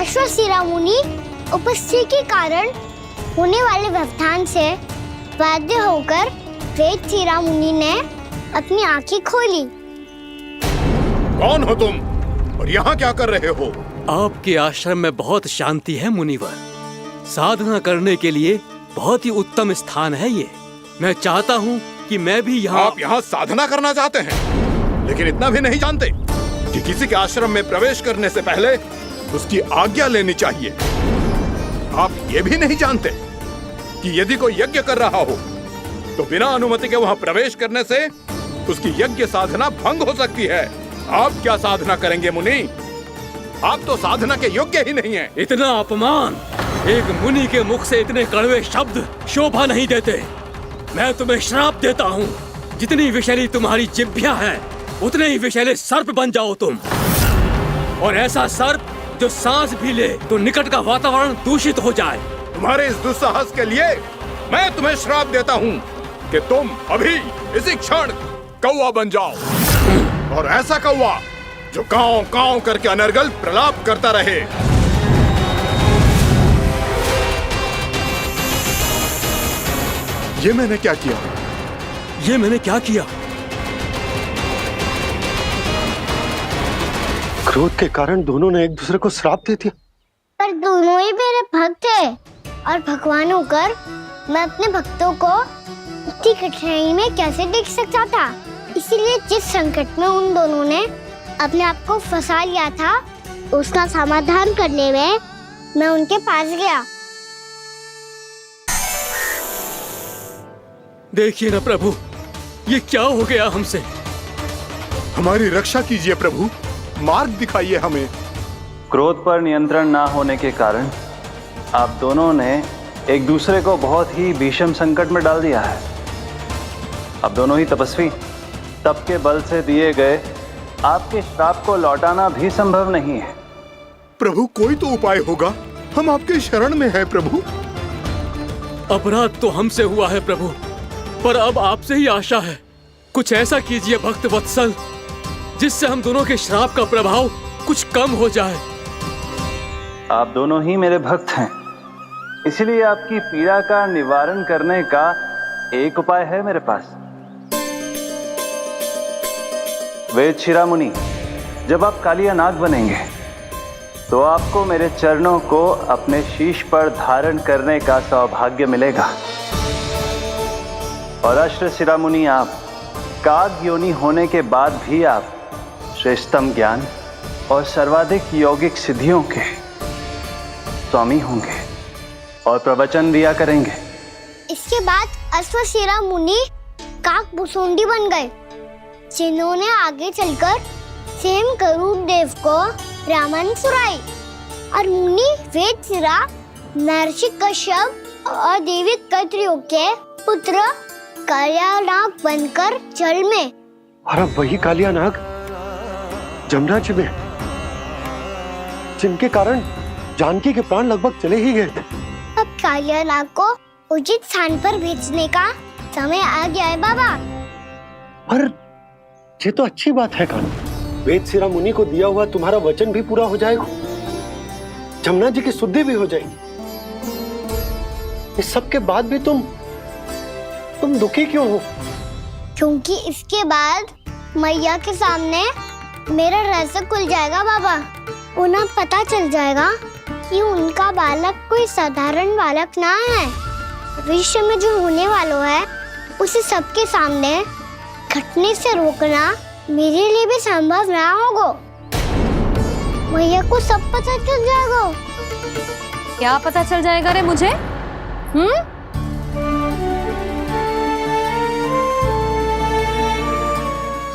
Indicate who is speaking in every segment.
Speaker 1: अश्वशिरा मुनि उपस्थिति के कारण होने वाले व्यवधान से बाध्य होकर वेदशिरा मुनि ने अपनी आंखें खोली।
Speaker 2: कौन हो तुम और यहाँ क्या कर रहे हो?
Speaker 3: आपके आश्रम में बहुत शांति है मुनिवर। साधना करने के लिए बहुत ही उत्तम स्थान है ये। मैं चाहता हूँ कि मैं भी यहाँ।
Speaker 2: आप यहाँ साधना करना चाहते हैं, लेकिन इतना भी नहीं जानते कि किसी के आश्रम में प्रवेश करने से पहले उसकी आज्ञा लेनी चाहिए। आप ये भी नहीं जानते कि यदि कोई यज्ञ कर रहा हो तो बिना अनुमति के वहाँ प्रवेश करने से उसकी यज्ञ साधना भंग हो सकती है। आप क्या साधना करेंगे मुनि? आप तो साधना के योग्य ही नहीं हैं।
Speaker 3: इतना अपमान! एक मुनि के मुख से इतने कड़वे शब्द शोभा नहीं देते। मैं तुम्हें श्राप देता हूँ, जितनी विषैली तुम्हारी जिह्वा है उतने ही विषैले सर्प बन जाओ तुम। और ऐसा सर्प जो सांस भी ले तो निकट का वातावरण दूषित हो जाए।
Speaker 2: तुम्हारे इस दुस्साहस के लिए मैं तुम्हें श्राप देता हूँ कि तुम अभी इसी क्षण कौवा बन जाओ, और ऐसा कौवा जो कांव कांव करके अनर्गल प्रलाप करता रहे। ये मैंने क्या किया?
Speaker 3: ये मैंने क्या किया?
Speaker 4: क्रोध के कारण दोनों ने एक दूसरे को श्राप दे दिया।
Speaker 1: पर दोनों ही मेरे भक्त थे, और भगवान होकर मैं अपने भक्तों को इतनी कठिनाई में कैसे देख सकता था। इसीलिए जिस संकट में उन दोनों ने अपने आप को फंसा लिया था, उसका समाधान करने में मैं उनके पास गया।
Speaker 3: देखिए ना प्रभु, ये क्या हो गया हमसे?
Speaker 2: हमारी रक्षा कीजिए प्रभु, मार्ग दिखाइए हमें।
Speaker 5: क्रोध पर नियंत्रण ना होने के कारण आप दोनों ने एक दूसरे को बहुत ही भीषण संकट में डाल दिया है। अब दोनों ही तपस्वी, तप के बल से दिए गए आपके श्राप को लौटाना भी संभव नहीं है।
Speaker 2: प्रभु कोई तो उपाय होगा, हम आपके शरण में हैं प्रभु।
Speaker 3: अपराध तो हमसे हुआ है प्रभु, पर अब आपसे ही आशा है। कुछ ऐसा कीजिए भक्त वत्सल, जिससे हम दोनों के श्राप का प्रभाव कुछ कम हो जाए।
Speaker 5: आप दोनों ही मेरे भक्त हैं, इसलिए आपकी पीड़ा का निवारण करने का एक उपाय है मेरे पास। वेदशिरा मुनि, जब आप कालिया नाग बनेंगे तो आपको मेरे चरणों को अपने शीश पर धारण करने का सौभाग्य मिलेगा। और अश्वशिरा मुनि, आप काग योनि होने के बाद भी आप श्रेष्ठतम ज्ञान और सर्वाधिक यौगिक सिद्धियों के स्वामी होंगे और प्रवचन दिया करेंगे।
Speaker 1: इसके बाद अश्वशिरा मुनि काक भुसुंडी बन गए, जिन्होंने आगे चलकर स्वयं गरुड़ देव को रामायण सुनाई। और मुनि वेदशिरा महर्षि कश्यप और देवी कत्रियों के पुत्र कालिया नाग बनकर जल में।
Speaker 4: और अब वही कालिया नाग जमुना जी में, जिनके कारण जानकी के प्राण लगभग चले ही गए थे।
Speaker 1: अब कालिया नाग को उचित स्थान पर भेजने का समय आ गया है बाबा।
Speaker 4: पर ये तो अच्छी बात है कान्हा, वेदशिरा मुनि को दिया हुआ तुम्हारा वचन भी पूरा हो जाएगा, जमुना जी की शुद्धि भी हो जाएगी। इस सब के बाद भी तुम दुखी क्यों हो?
Speaker 1: क्योंकि इसके बाद मैया के सामने मेरा रहस्य खुल जाएगा बाबा। उन्हें पता चल जाएगा कि उनका बालक कोई साधारण बालक ना है। भविष्य में जो होने वाला है उसे सबके सामने घटने से रोकना मेरे लिए भी संभव ना होगा। मैया को सब पता चल जाएगा।
Speaker 6: क्या पता चल जाएगा रे मुझे?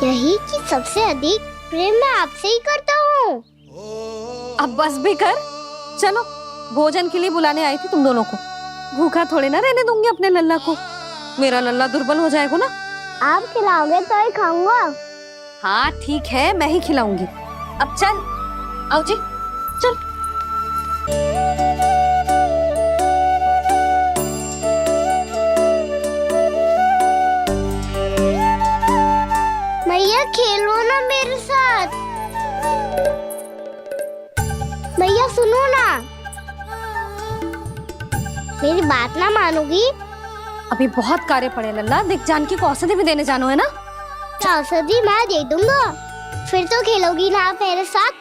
Speaker 1: यही कि सबसे अधिक प्रेम मैं आपसे ही करता हूँ।
Speaker 6: अब बस भी कर, चलो भोजन के लिए बुलाने आई थी तुम दोनों को। भूखा थोड़े ना रहने दूंगी अपने लल्ला को, मेरा लल्ला दुर्बल हो जाएगा ना।
Speaker 1: आप खिलाओगे तो ही खाऊंगा।
Speaker 6: हाँ ठीक है, मैं ही खिलाऊंगी। अब चल, आओ जी, चल।
Speaker 1: मैया खेलो ना मेरे साथ। मैया सुनो ना। मेरी बात ना मानोगी?
Speaker 6: अभी बहुत कार्य पड़े लल्ला, देख जानकी को औषधि भी देने जानो है ना।
Speaker 1: औषधि मैं दे दूंगा, फिर तो खेलोगी ना आप मेरे साथ।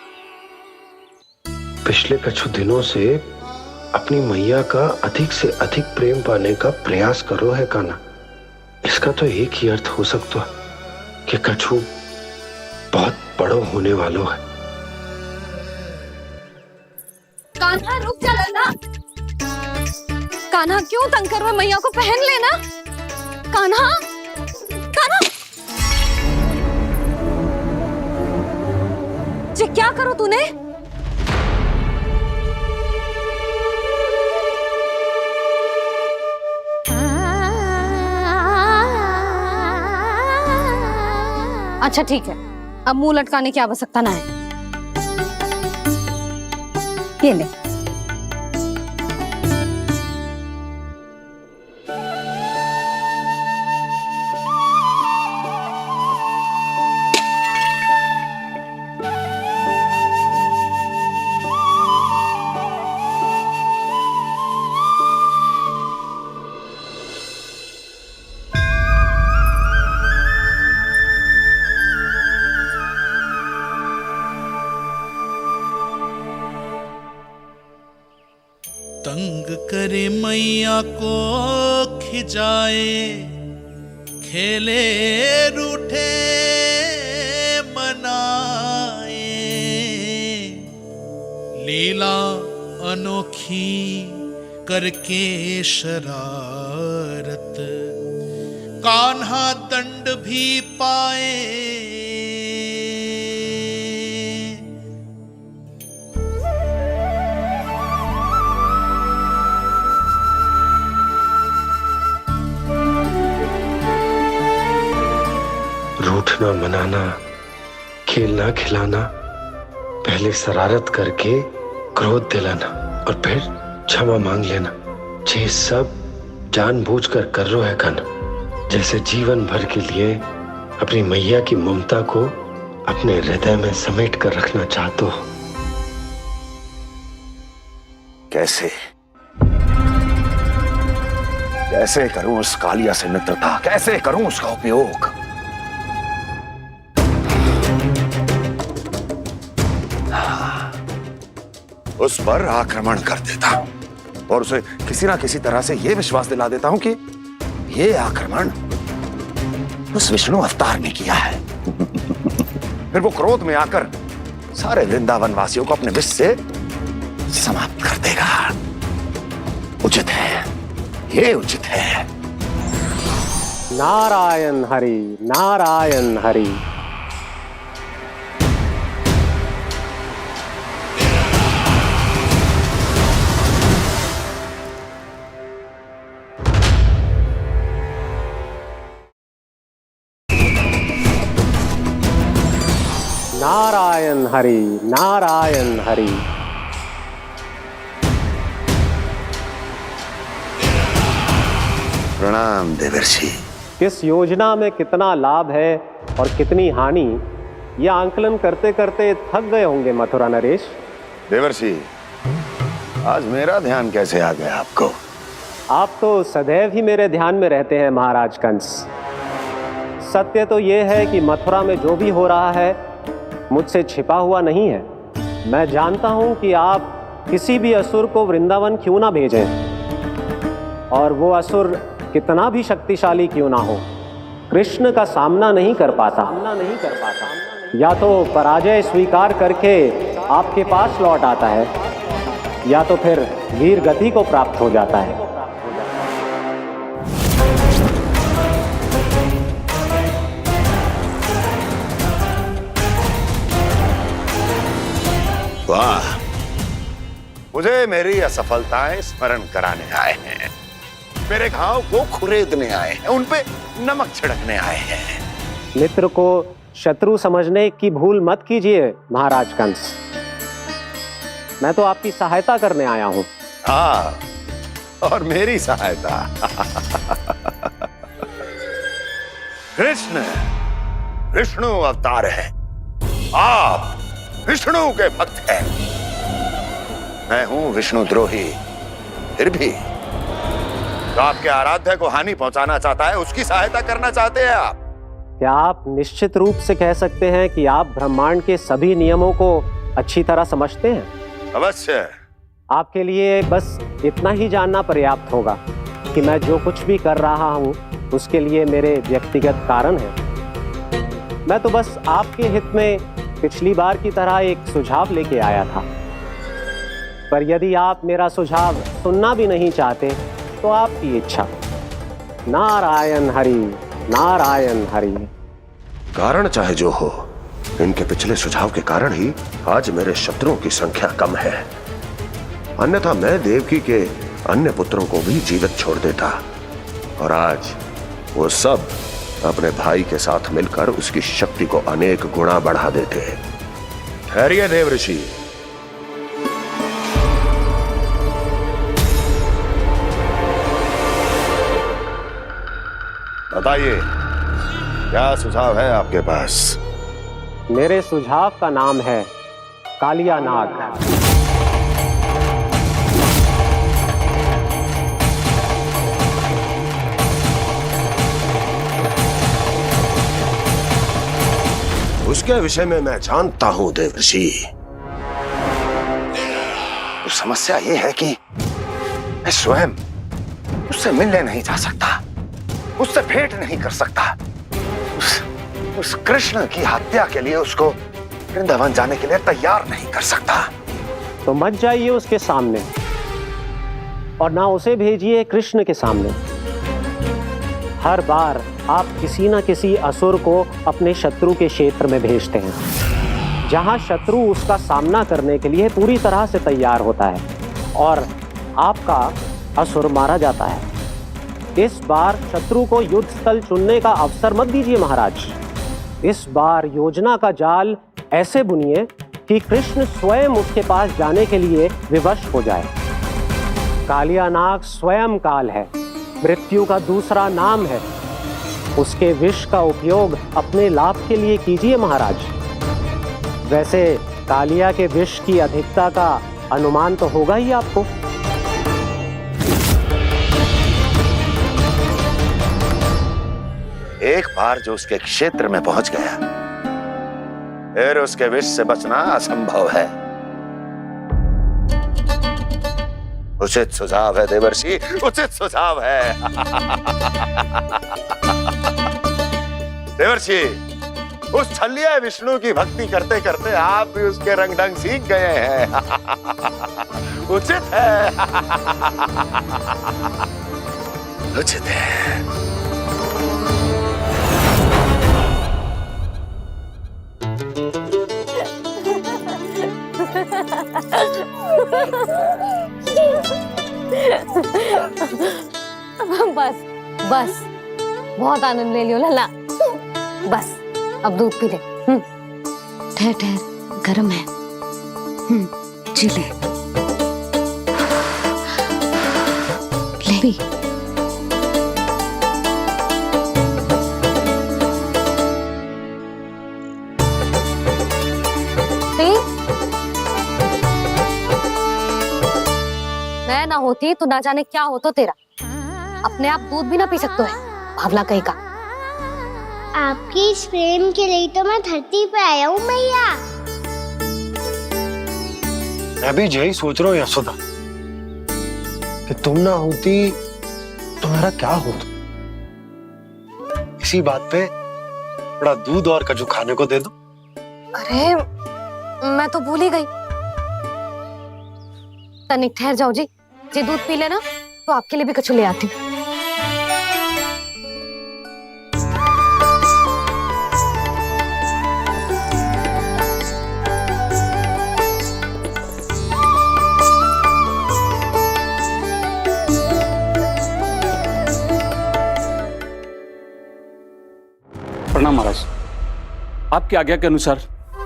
Speaker 4: पिछले कुछ दिनों से अपनी मैया का अधिक से अधिक प्रेम पाने का प्रयास करो है कान्हा। इसका तो एक ही अर्थ हो सकता है कि कछु बहुत बड़ो होने वालो है।
Speaker 6: कान्हा रुक जा लल्ला। कान्हा क्यों तंग कर रहा है, मैया को पहन लेना। कान्हा, कान्हा, ये क्या करो तूने? अच्छा ठीक है, अब मुंह लटकाने की आवश्यकता ना है। ये ले।
Speaker 7: तंग करे मैया को खिजाए, खेले रूठे मनाए, लीला अनोखी करके शरारत, कान्हा दंड भी पाए।
Speaker 4: रूठना मनाना, खेलना खिलाना, पहले शरारत करके क्रोध दिलाना और फिर क्षमा मांग लेना, ये सब जानबूझकर कर रहे है कान्हा। जैसे जीवन भर के लिए अपनी मैया की ममता को अपने हृदय में समेट कर रखना चाहते हो।
Speaker 8: कैसे कैसे करूं उस कालिया से मित्रता, कैसे करूं उसका उपयोग? उस पर आक्रमण कर देता हूं और उसे किसी ना किसी तरह से यह विश्वास दिला देता हूं कि यह आक्रमण उस विष्णु अवतार ने किया है। फिर वो क्रोध में आकर सारे वृंदावन वासियों को अपने विष से समाप्त कर देगा। उचित है, ये उचित है।
Speaker 4: नारायण हरि, नारायण हरि। नारायण हरि, नारायण हरि।
Speaker 8: प्रणाम देवर्षि।
Speaker 9: किस योजना में कितना लाभ है और कितनी हानि, यह आंकलन करते करते थक गए होंगे मथुरा नरेश।
Speaker 8: देवर्षि, आज मेरा ध्यान कैसे आ गया आपको?
Speaker 9: आप तो सदैव ही मेरे ध्यान में रहते हैं महाराज कंस। सत्य तो यह है कि मथुरा में जो भी हो रहा है मुझसे छिपा हुआ नहीं है। मैं जानता हूं कि आप किसी भी असुर को वृंदावन क्यों ना भेजें, और वो असुर कितना भी शक्तिशाली क्यों ना हो, कृष्ण का सामना नहीं कर पाता। या तो पराजय स्वीकार करके आपके पास लौट आता है, या तो फिर वीर गति को प्राप्त हो जाता है।
Speaker 8: वाह, मुझे मेरी असफलताएं स्मरण कराने आए हैं, मेरे घाव को खुरेदने आए हैं, उन पे नमक छिड़कने आए हैं।
Speaker 9: मित्र को शत्रु समझने की भूल मत कीजिए महाराज कंस। मैं तो आपकी सहायता करने आया हूं।
Speaker 8: हाँ, और मेरी सहायता। कृष्ण विष्णु अवतार है, आप विष्णु के भक्त हैं। मैं हूं विष्णुद्रोही, फिर भी तो आपके आराध्य को हानि पहुंचाना चाहता है, उसकी सहायता करना चाहते हैं आप।
Speaker 9: क्या आप निश्चित रूप से कह सकते हैं कि आप ब्रह्मांड के सभी नियमों को अच्छी तरह समझते हैं?
Speaker 8: अवश्य।
Speaker 9: आपके लिए बस इतना ही जानना पर्याप्त होगा कि मैं जो कुछ भी कर रहा हूं उसके लिए मेरे व्यक्तिगत कारण हैं। मैं तो बस आपके हित में पिछली बार की तरह एक सुझाव लेके आया था, पर यदि आप मेरा सुझाव सुनना भी नहीं चाहते तो आपकी इच्छा। नारायण हरि, नारायण हरि।
Speaker 8: कारण चाहे जो हो, इनके पिछले सुझाव के कारण ही आज मेरे शत्रुओं की संख्या कम है, अन्यथा मैं देवकी के अन्य पुत्रों को भी जीवित छोड़ देता और आज वो सब अपने भाई के साथ मिलकर उसकी शक्ति को अनेक गुना बढ़ा देते। ठहरिए देव ऋषि, बताइए क्या सुझाव है आपके पास?
Speaker 9: मेरे सुझाव का नाम है कालिया नाग।
Speaker 8: उसके विषय में मैं जानता हूं देवर्षि। तो समस्या यह है कि मैं स्वयं उससे मिलने नहीं जा सकता, उससे भेंट नहीं कर सकता। उस कृष्ण की हत्या के लिए उसको वृंदावन जाने के लिए तैयार नहीं कर सकता।
Speaker 9: तो मत जाइए उसके सामने और ना उसे भेजिए कृष्ण के सामने। हर बार आप किसी न किसी असुर को अपने शत्रु के क्षेत्र में भेजते हैं, जहां शत्रु उसका सामना करने के लिए पूरी तरह से तैयार होता है और आपका असुर मारा जाता है। इस बार शत्रु को युद्ध स्थल चुनने का अवसर मत दीजिए महाराज। इस बार योजना का जाल ऐसे बुनिए कि कृष्ण स्वयं उसके पास जाने के लिए विवश हो जाए। कालिया नाग स्वयं काल है, मृत्यु का दूसरा नाम है। उसके विष का उपयोग अपने लाभ के लिए कीजिए महाराज। वैसे कालिया के विष की अधिकता का अनुमान तो होगा ही आपको।
Speaker 8: एक बार जो उसके क्षेत्र में पहुंच गया, फिर उसके विष से बचना असंभव है। उचित सुझाव है देवर्षि, उचित सुझाव है। देवर्षि, उस छलिया विष्णु की भक्ति करते करते आप भी उसके रंग ढंग सीख गए हैं। उचित है, उचित है।
Speaker 6: बस बस, बहुत आनंद ले लियो लला। बस अब दूध पी ले।
Speaker 10: ठहर ठहर, गर्म है। जी ले ले।
Speaker 6: मैं ना होती तो ना जाने क्या होता तेरा। अपने आप दूध भी ना पी सकते है, भावला कहीं का।
Speaker 1: आपकी इस प्रेम के लिए तो मैं धरती पे आया हूँ मैया।
Speaker 4: मैं भी यही सोच रहा हूँ यशोदा कि तुम ना होती तो मेरा क्या होता। इसी बात पे थोड़ा दूध और कजू खाने को दे दो।
Speaker 6: अरे मैं तो भूल ही गई। तनिक ठहर जाओ जी, जे दूध पी लेना तो आपके लिए भी कछु ले आती हूँ।
Speaker 3: प्रणाम महाराज। आपकी आज्ञा के अनुसार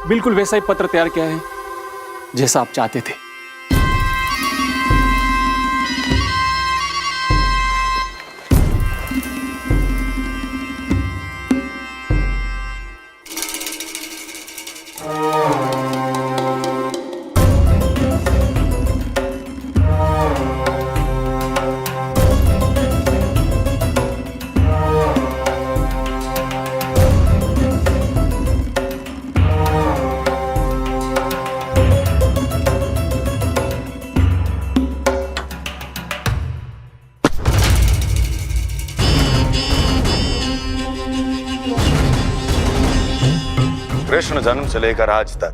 Speaker 3: बिल्कुल वैसा ही पत्र तैयार किया है जैसा आप चाहते थे।
Speaker 8: कृष्ण जन्म से लेकर आज तक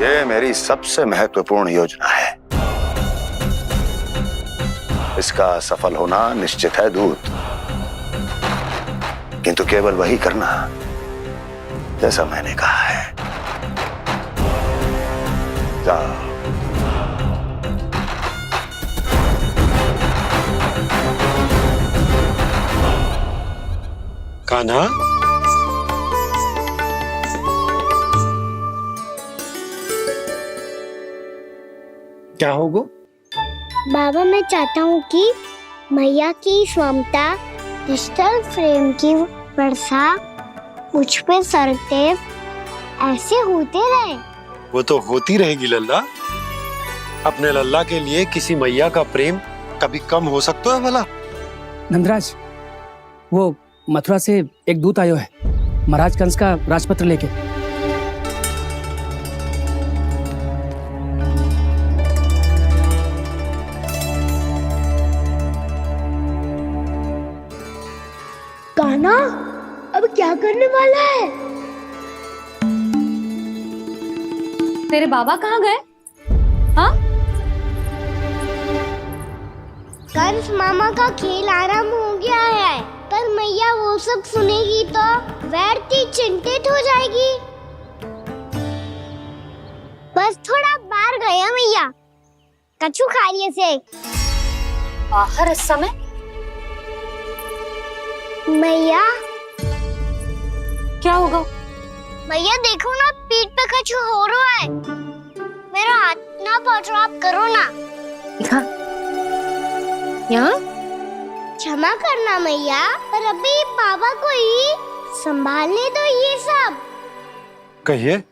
Speaker 8: ये मेरी सबसे महत्वपूर्ण योजना है। इसका सफल होना निश्चित है दूत, किंतु केवल वही करना जैसा मैंने कहा है। जाओ।
Speaker 4: कान्हा, क्या होगा?
Speaker 1: बाबा मैं चाहता हूँ कि मैया की स्वमता क्रिस्टल फ्रेम की वर्षा मुझ पे सरतेव ऐसे होते रहे।
Speaker 4: वो तो होती रहेगी लल्ला। अपने लल्ला के लिए किसी मैया का प्रेम कभी कम हो सकता है भला?
Speaker 11: नंदराज, वो मथुरा से एक दूत आयो है महाराज कंस का राजपत्र लेके।
Speaker 1: कान्हा अब क्या करने वाला है?
Speaker 6: तेरे बाबा कहाँ गए? हाँ?
Speaker 1: कंस मामा का खेल आरंभ हो गया है, पर मैया वो सब सुनेगी तो व्यर्थ चिंतित हो जाएगी। बस थोड़ा बाहर गया मैया, कछु खा लिए से।
Speaker 6: बाहर इस समय?
Speaker 1: मैया
Speaker 6: क्या होगा?
Speaker 1: मैया देखो ना, पीठ पे कछु हो रहा है। मेरा हाथ ना पहुंचो, आप करो ना।
Speaker 6: दिखा यहाँ।
Speaker 1: क्षमा करना मैया, पर अभी बाबा को ही संभालने दो ये सब।
Speaker 4: कहिए,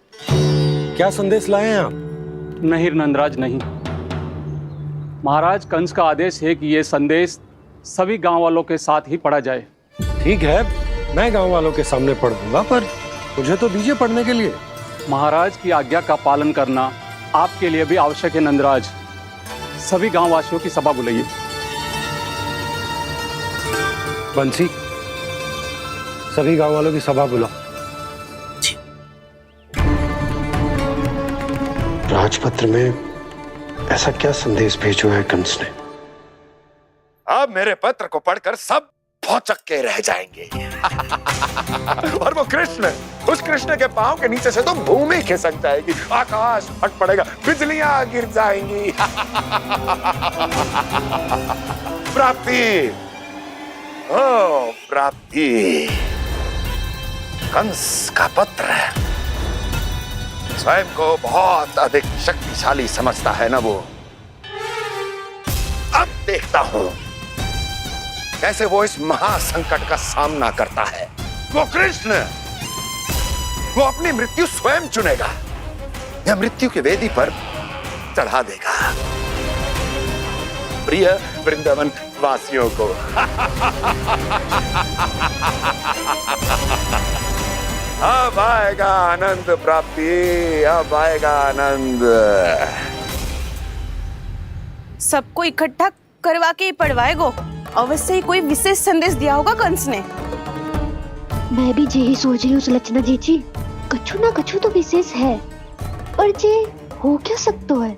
Speaker 4: क्या संदेश लाए हैं आप?
Speaker 5: नहीं नंदराज नहीं। महाराज कंस का आदेश है कि ये संदेश सभी गांव वालों के साथ ही पढ़ा जाए।
Speaker 4: ठीक है, मैं गांव वालों के सामने पढ़ दूंगा, पर मुझे तो दीजिए पढ़ने के लिए।
Speaker 5: महाराज की आज्ञा का पालन करना आपके लिए भी आवश्यक है नंदराज। सभी गांव वासियों की सभा बुलाइए।
Speaker 4: बंसी, सभी गांव वालों की सभा बुलाओ। राजपत्र में ऐसा क्या संदेश भेजो है कंस ने?
Speaker 8: अब मेरे पत्र को पढ़कर सब भौचक के रह जाएंगे। और वो कृष्ण, उस कृष्ण के पांव के नीचे से तो भूमि खिसक जाएगी, आकाश फट पड़ेगा, बिजलियां गिर जाएंगी। प्राप्ति, ओ प्राप्ति, कंस का पत्र। स्वयं को बहुत अधिक शक्तिशाली समझता है ना वो। अब देखता हूं कैसे वो इस महासंकट का सामना करता है। वो कृष्ण, वो अपनी मृत्यु स्वयं चुनेगा या मृत्यु की वेदी पर चढ़ा देगा प्रिय वृंदावन वासियों को। अब आएगा आनंद प्राप्ति, अब आएगा आनंद।
Speaker 12: सबको इकट्ठा करवा के ही पढ़वाएगो। अवश्य ही कोई विशेष संदेश दिया होगा कंस ने।
Speaker 10: मैं भी यही सोच रही हूँ सुलक्षणा जीजी, कछु ना कछु तो विशेष है, पर जे हो क्या सकता है?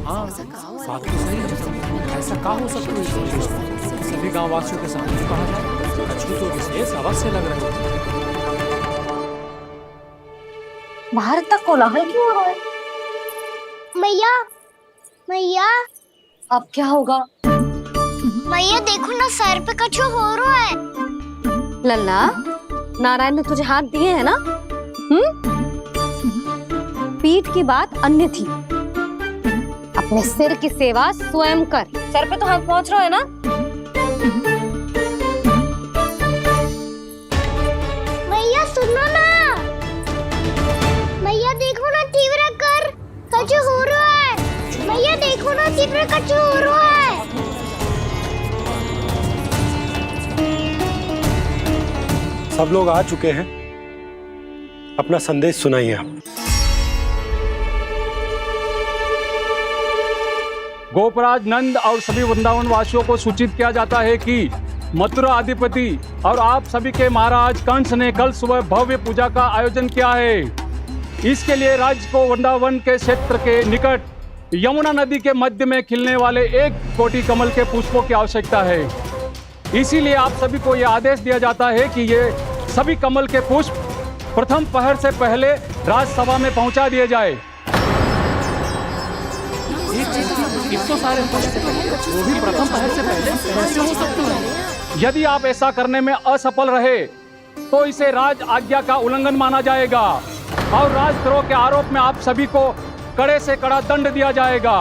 Speaker 11: हाँ, बात तो सही है। ऐसा क्या हो सकता है? सभी गांव वासियों के सामने कहा जाए, कछु तो विशेष अवश्य लग रहा है।
Speaker 6: बाहर तक कोलाहल क्यों हो रहा है?
Speaker 1: मैया, मैया,
Speaker 6: अब क्या होगा?
Speaker 1: मैया देखो ना, सर पे कछु हो रहा है।
Speaker 6: लल्ला, नारायण ने तुझे हाथ दिए हैं ना? पीठ की बात अन्य थी। अपने सिर की सेवा स्वयं कर। सर पे तो हाथ पहुंच रहा है ना?
Speaker 1: मैया सुनो ना, मैया देखो ना, तीव्र कर, कछु हो रहा है। मैया देखो ना, तीव्र कछु हो रहा है।
Speaker 4: सब लोग आ चुके हैं, अपना संदेश सुनाइए आप।
Speaker 5: गोपराज नंद और सभी वृंदावन वासियों को सूचित किया जाता है कि
Speaker 11: मथुरा अधिपति और आप सभी के महाराज कंस ने कल सुबह भव्य पूजा का आयोजन किया है। इसके लिए राज्य को वृंदावन के क्षेत्र के निकट यमुना नदी के मध्य में खिलने वाले 1 कोटि कमल के पुष्पों की आवश्यकता है। इसीलिए आप सभी को यह आदेश दिया जाता है कि ये सभी कमल के पुष्प प्रथम पहर से पहले राजसभा में पहुंचा दिए जाए। इतने सारे पुष्प वो भी प्रथम पहर से पहले कैसे हो सकते हैं? यदि आप ऐसा करने में असफल रहे तो इसे राज आज्ञा का उल्लंघन माना जाएगा और राजद्रोह के आरोप में आप सभी को कड़े से कड़ा दंड दिया जाएगा।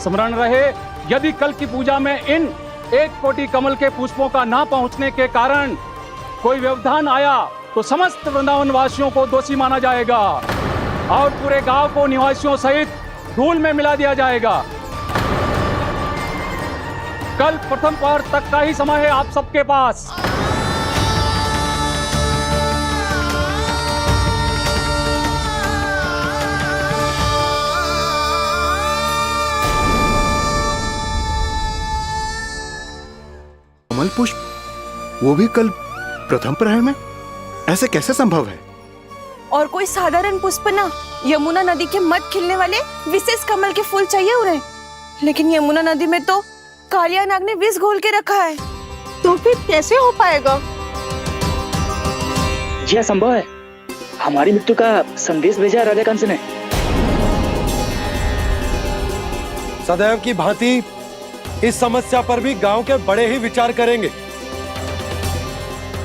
Speaker 11: स्मरण रहे, यदि कल की पूजा में इन 1 कोटि कमल के पुष्पों का ना पहुंचने के कारण कोई व्यवधान आया तो समस्त वृंदावन वासियों को दोषी माना जाएगा और पूरे गांव को निवासियों सहित धूल में मिला दिया जाएगा। कल प्रथम पहर तक का ही समय है आप सबके पास।
Speaker 2: कमल पुष्प, वो भी कल प्रथम प्रहर में? ऐसे कैसे संभव है?
Speaker 12: और कोई साधारण पुष्प ना, यमुना नदी के मध्य खिलने वाले विशेष कमल के फूल चाहिए उन्हें। लेकिन यमुना नदी में तो कालिया नाग ने विष घोल के रखा है, तो फिर कैसे हो पाएगा?
Speaker 13: यह संभव है। हमारी मृत्यु का संदेश भेजा राजा कंस ने।
Speaker 9: सदैव की भांति इस समस्या पर भी गांव के बड़े ही विचार करेंगे।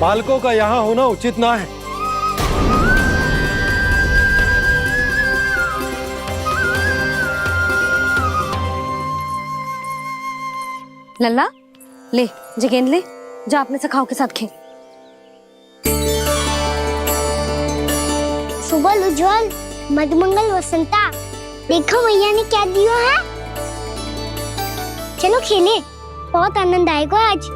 Speaker 9: बालकों का यहाँ होना उचित ना है।
Speaker 6: लल्ला ले, जे गेंद ले, जा अपने सखाओं के साथ खेल।
Speaker 1: सुबह उज्जवल, मधुमंगल वसंता, देखो मैया ने क्या दिया है। चलो खेलें, बहुत आनंद आएगा आज।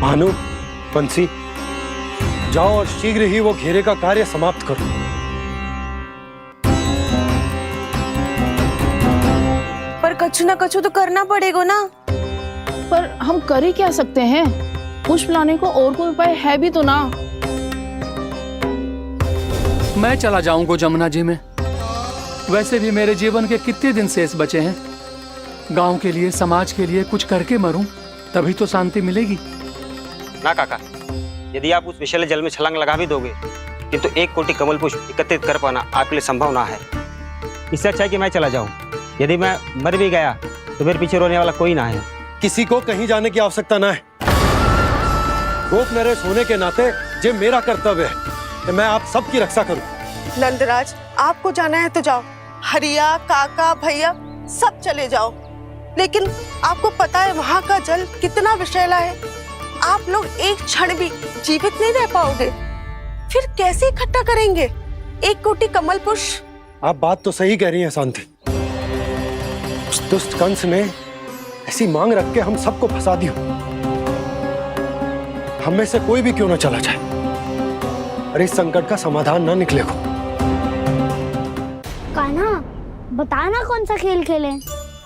Speaker 9: भानु, बंसी, जाओ और शीघ्र ही वो घेरे का कार्य समाप्त करो।
Speaker 12: पर कछु ना कछु तो करना पड़ेगा ना।
Speaker 14: पर हम कर ही क्या सकते हैं? पुष्प लाने को और कोई उपाय है भी तो ना।
Speaker 11: मैं चला जाऊंगा जमुना जी में। वैसे भी मेरे जीवन के कितने दिन शेष बचे हैं। गांव के लिए, समाज के लिए कुछ करके मरूं, तभी तो शांति मिलेगी।
Speaker 15: ना काका, यदि आप उस विषैले जल में छलांग लगा भी दोगे, किंतु 1 कोटि कमल पुष्प एकत्रित कर पाना आपके लिए संभव ना है। इससे अच्छा है कि मैं चला जाऊं। यदि मैं मर भी गया तो मेरे पीछे रोने वाला कोई ना है।
Speaker 9: किसी को कहीं जाने की आवश्यकता ना है। गोप नरेश होने के नाते ये मेरा कर्तव्य है कि मैं आप सबकी रक्षा करूं।
Speaker 12: नंदराज, आपको जाना है तो जाओ। हरिया, काका, भैया सब चले जाओ। लेकिन आपको पता है वहाँ का जल कितना विषैला है। आप लोग एक क्षण भी जीवित नहीं रह पाओगे। फिर कैसे इकट्ठा करेंगे 1 कोटि कमल पुष्प?
Speaker 9: आप बात तो सही कह रही हैं शांति। उस दुष्ट कंस ने ऐसी मांग रख के हम सबको फंसा दिया। हम में से कोई भी क्यों ना चला जाए और इस संकट का समाधान ना निकले को।
Speaker 1: कान्हा, बताना कौन सा खेल खेलें?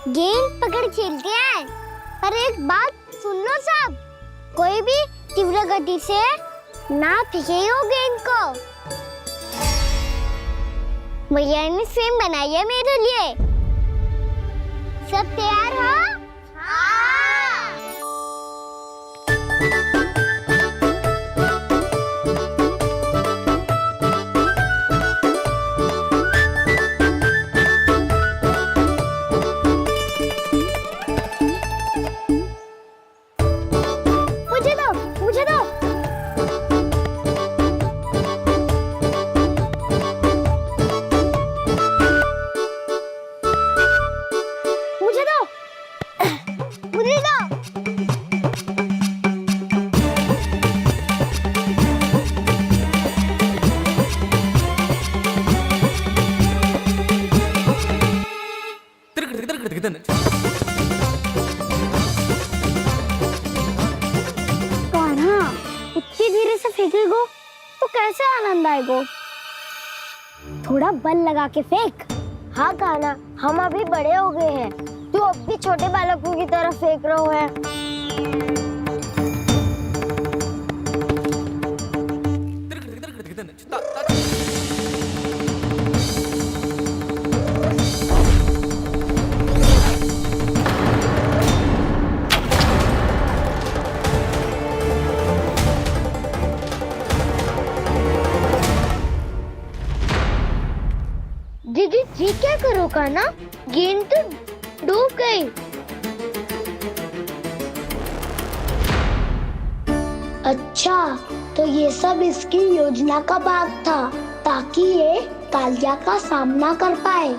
Speaker 1: गेंद पकड़ खेलते हैं। पर एक बात सुन लो सब, कोई भी तीव्र गति से ना फेंकेगा गेंद को। भैया ने फ्रेम बनाई है मेरे लिए। सब तैयार हो? मुझे दो। इतनी धीरे से फेंकेगो तो कैसे आनंद आएगो? थोड़ा बल लगा के फेंक। हाँ कान्हा, हम अभी बड़े हो गए हैं, तू अब भी छोटे बालकों की तरह फेंक रहा है। दीदी जी क्या करो कान्हा, गेंद तो डूब गई। अच्छा, तो ये सब इसकी योजना का भाग था ताकि ये कालिया का सामना कर पाए।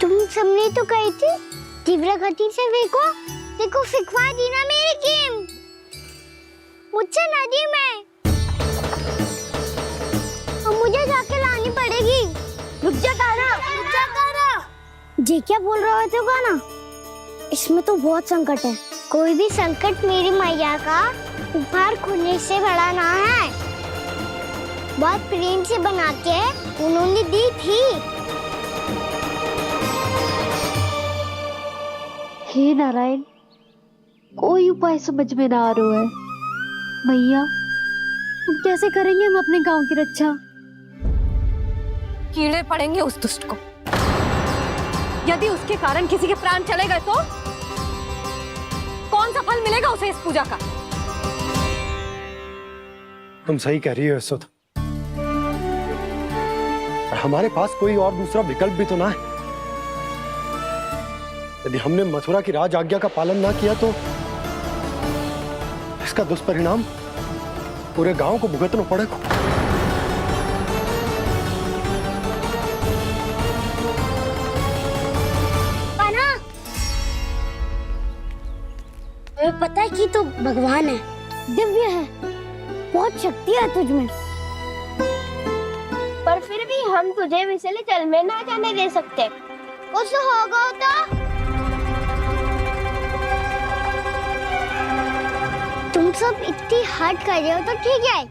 Speaker 1: तुम सबने तो कही थी तीव्र गति से फेंको, देखो फिकवा दी ना मेरी गेम मुझसे नदी में। अब मुझे जाके लानी पड़ेगी। रुक जा कान्हा, रुक जा कान्हा। जी क्या बोल रहे हो कान्हा? इसमें तो बहुत संकट है। कोई भी संकट मेरी मैया का उपहार खोने से बड़ा ना है। बहुत प्रेम से बना के उन्होंने दी थी।
Speaker 10: हे नारायण, कोई उपाय समझ में ना आ रहा है। मैया,
Speaker 6: अब कैसे करेंगे हम अपने गांव की रक्षा? कीड़े पड़ेंगे उस दुष्ट को। यदि उसके कारण किसी के प्राण चले गए तो कौन सा फल मिलेगा उसे इस पूजा का?
Speaker 4: तुम सही कह रही हो यशोद। हमारे पास कोई और दूसरा विकल्प भी तो ना है। यदि हमने मथुरा की राज आज्ञा का पालन ना किया तो इसका दुष्परिणाम पूरे गांव को भुगतना पड़ेगा।
Speaker 1: तुम्हें पता है कि तू भगवान है, दिव्य है, बहुत शक्ति है तुझमें, पर फिर भी हम तुझे विषैले जल में ना जाने दे सकते। कुछ होगा तो तुम सब इतनी हट कर रहे हो तो ठीक है,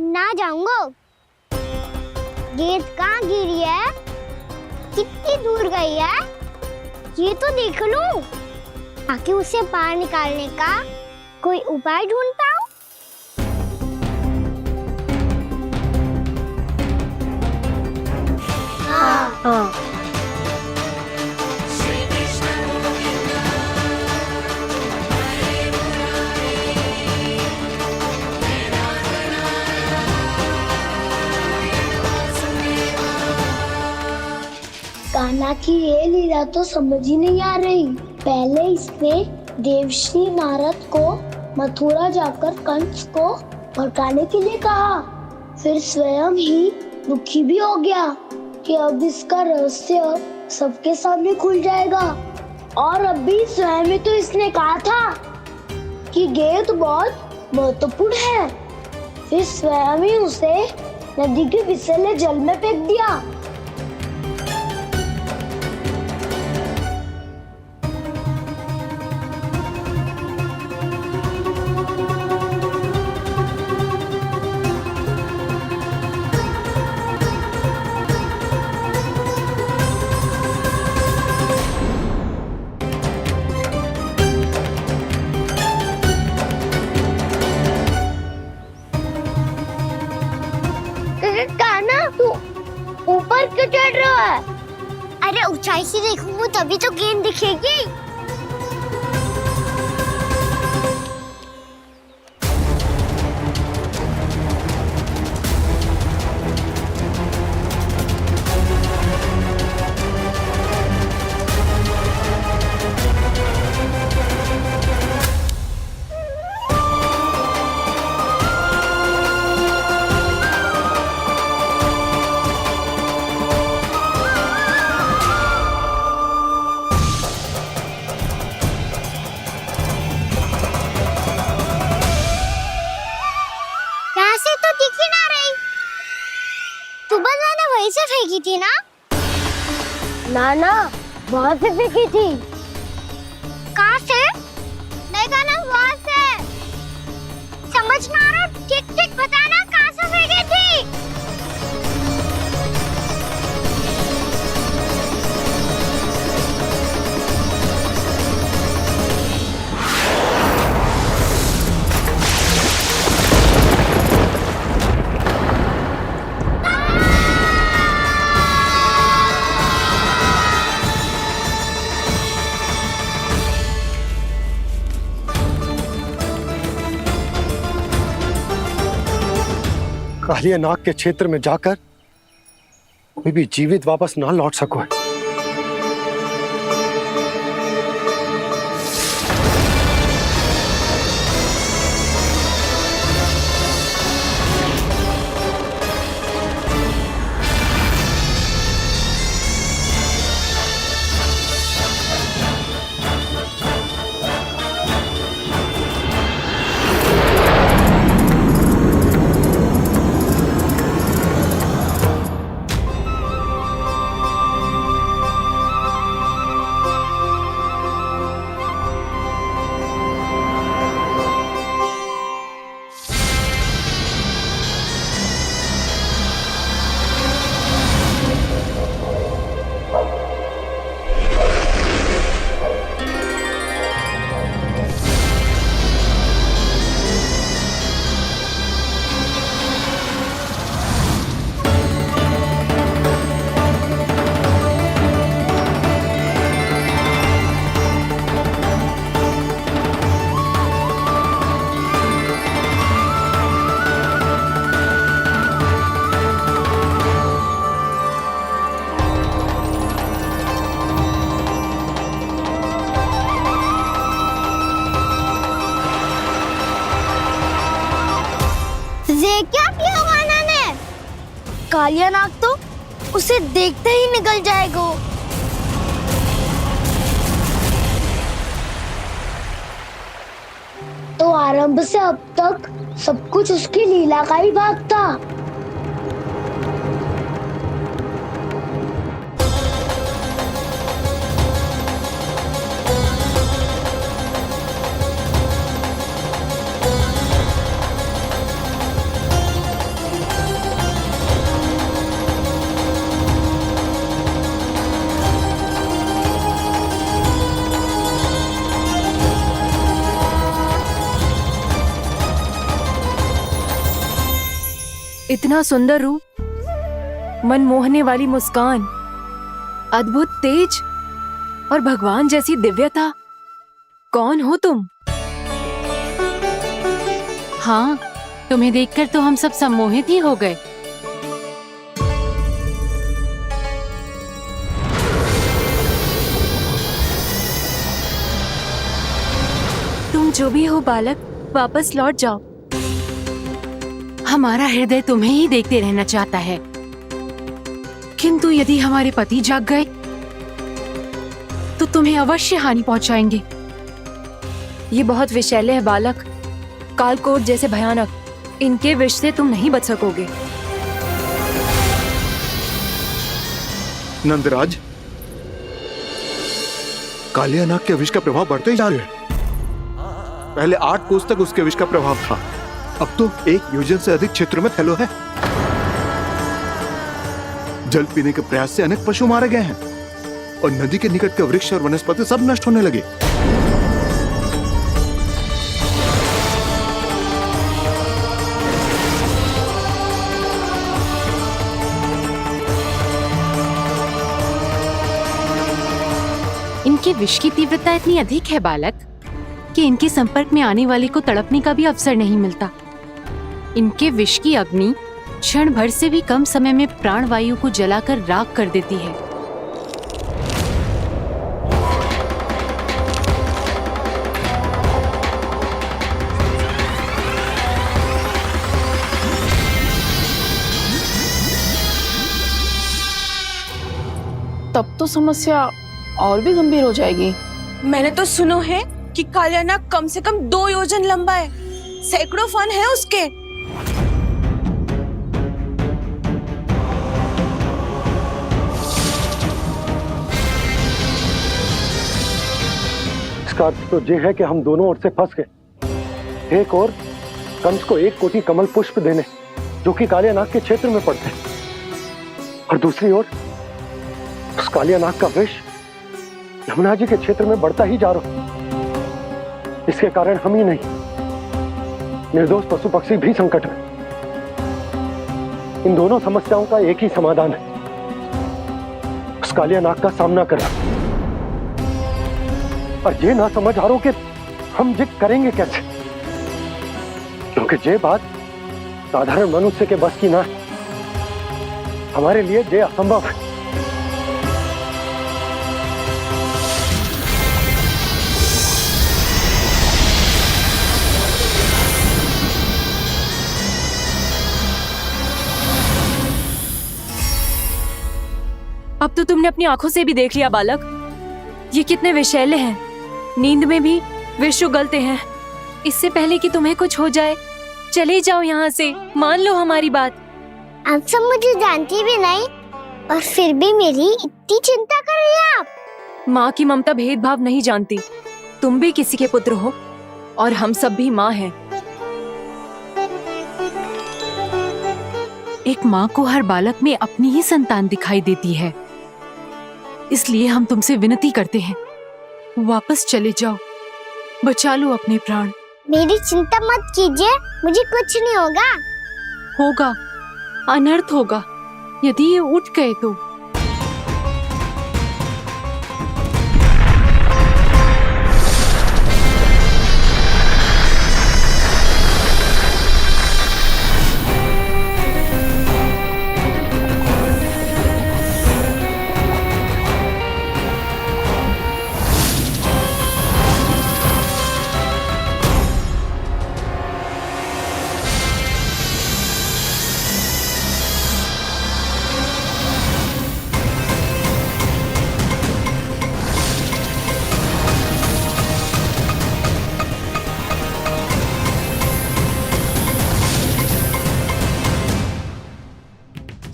Speaker 1: ना जाऊंगा। गेंद कहाँ गिरी है, कितनी दूर गई है, ये तो देख लूं, ताकि उसे बाहर निकालने का कोई उपाय ढूंढ पाऊं। हाँ। कान्हा की ये लीला तो समझ ही नहीं आ रही। पहले इसने देवश्री नारद को मथुरा जाकर कंस को भड़काने के लिए कहा, फिर स्वयं ही दुखी भी हो गया कि अब इसका रहस्य सबके सामने खुल जाएगा। और अब भी स्वयं ही तो इसने कहा था कि गेंद बहुत महत्वपूर्ण है, फिर स्वयं ही उसे नदी के विषैले जल में फेंक दिया। ऊपर क्यों चढ़ रहा है? अरे ऊंचाई से देखूंगा तभी तो गेंद दिखेगी। से फेंकी थी ना? ना वहाँ से फेंकी थी। कहाँ से? नहीं कहना वहाँ से। समझ ना आ रहा, ठीक बताना कहाँ से फेंकी थी?
Speaker 4: कालिया नाग के क्षेत्र में जाकर कोई भी जीवित वापस ना लौट सको।
Speaker 1: ये क्या किया वाना ने? कालिया नाग तो उसे देखते ही निकल जाएगा। तो आरंभ से अब तक सब कुछ उसकी लीला का ही भाग था।
Speaker 16: इतना सुंदर रूप, मन मोहने वाली मुस्कान, अद्भुत तेज और भगवान जैसी दिव्यता। कौन हो तुम?
Speaker 17: हाँ, तुम्हें देखकर तो हम सब सम्मोहित ही हो गए।
Speaker 16: तुम जो भी हो बालक, वापस लौट जाओ।
Speaker 17: हमारा हृदय तुम्हें ही देखते रहना चाहता है, किंतु यदि हमारे पति जाग गए तो तुम्हें अवश्य हानि पहुंचाएंगे।
Speaker 16: ये बहुत विषैले है बालक, कालकोट जैसे भयानक। इनके विष से तुम नहीं बच सकोगे।
Speaker 2: नंदराज, कालिया नाग के विष का प्रभाव बढ़ते ही जा रहा है। पहले 8 कोस तक उसके विष का प्रभाव था, अब तो 1 योजन से अधिक क्षेत्र में फैलो है। जल पीने के प्रयास से अनेक पशु मारे गए हैं और नदी के निकट के वृक्ष और वनस्पति सब नष्ट होने लगे।
Speaker 17: इनके विष की तीव्रता इतनी अधिक है बालक कि इनके संपर्क में आने वाले को तड़पने का भी अवसर नहीं मिलता। इनके विष की अग्नि क्षण भर से भी कम समय में प्राण वायु को जलाकर राख कर देती है।
Speaker 14: तब तो समस्या और भी गंभीर हो जाएगी।
Speaker 12: मैंने तो सुनो है कि कालिया नाग कम से कम 2 योजन लंबा है, सैकड़ों फन है उसके।
Speaker 4: इसका अर्थ तो ये है कि हम दोनों ओर से फंस गए। एक और कंस को 1 कोटि कमल पुष्प देने जो कि कालिया नाग के क्षेत्र में पड़ते हैं, और दूसरी ओर उस कालिया नाग का विष यमुना जी के क्षेत्र में बढ़ता ही जा रहा। इसके कारण हम ही नहीं, निर्दोष पशु पक्षी भी संकट में। इन दोनों समस्याओं का एक ही समाधान है, उस कालिया नाग का सामना करना। और ये ना समझ आ रहा कि हम ये करेंगे कैसे, क्योंकि ये बात
Speaker 9: साधारण मनुष्य के बस की ना, हमारे लिए ये असंभव है।
Speaker 16: अब तो तुमने अपनी आंखों से भी देख लिया बालक, ये कितने विषैले हैं। नींद में भी विष उगलते हैं। इससे पहले कि तुम्हें कुछ हो जाए, चले जाओ यहाँ से, मान लो हमारी बात।
Speaker 1: आप सब मुझे जानती भी नहीं और फिर भी मेरी इतनी चिंता कर रही हैं आप।
Speaker 16: माँ की ममता भेदभाव नहीं जानती। तुम भी किसी के पुत्र हो और हम सब भी माँ हैं।
Speaker 17: एक माँ को हर बालक में अपनी ही संतान दिखाई देती है, इसलिए हम तुमसे विनती करते हैं, वापस चले जाओ, बचा लो अपने प्राण।
Speaker 1: मेरी चिंता मत कीजिए, मुझे कुछ नहीं होगा।
Speaker 17: होगा, अनर्थ होगा यदि ये उठ गए तो।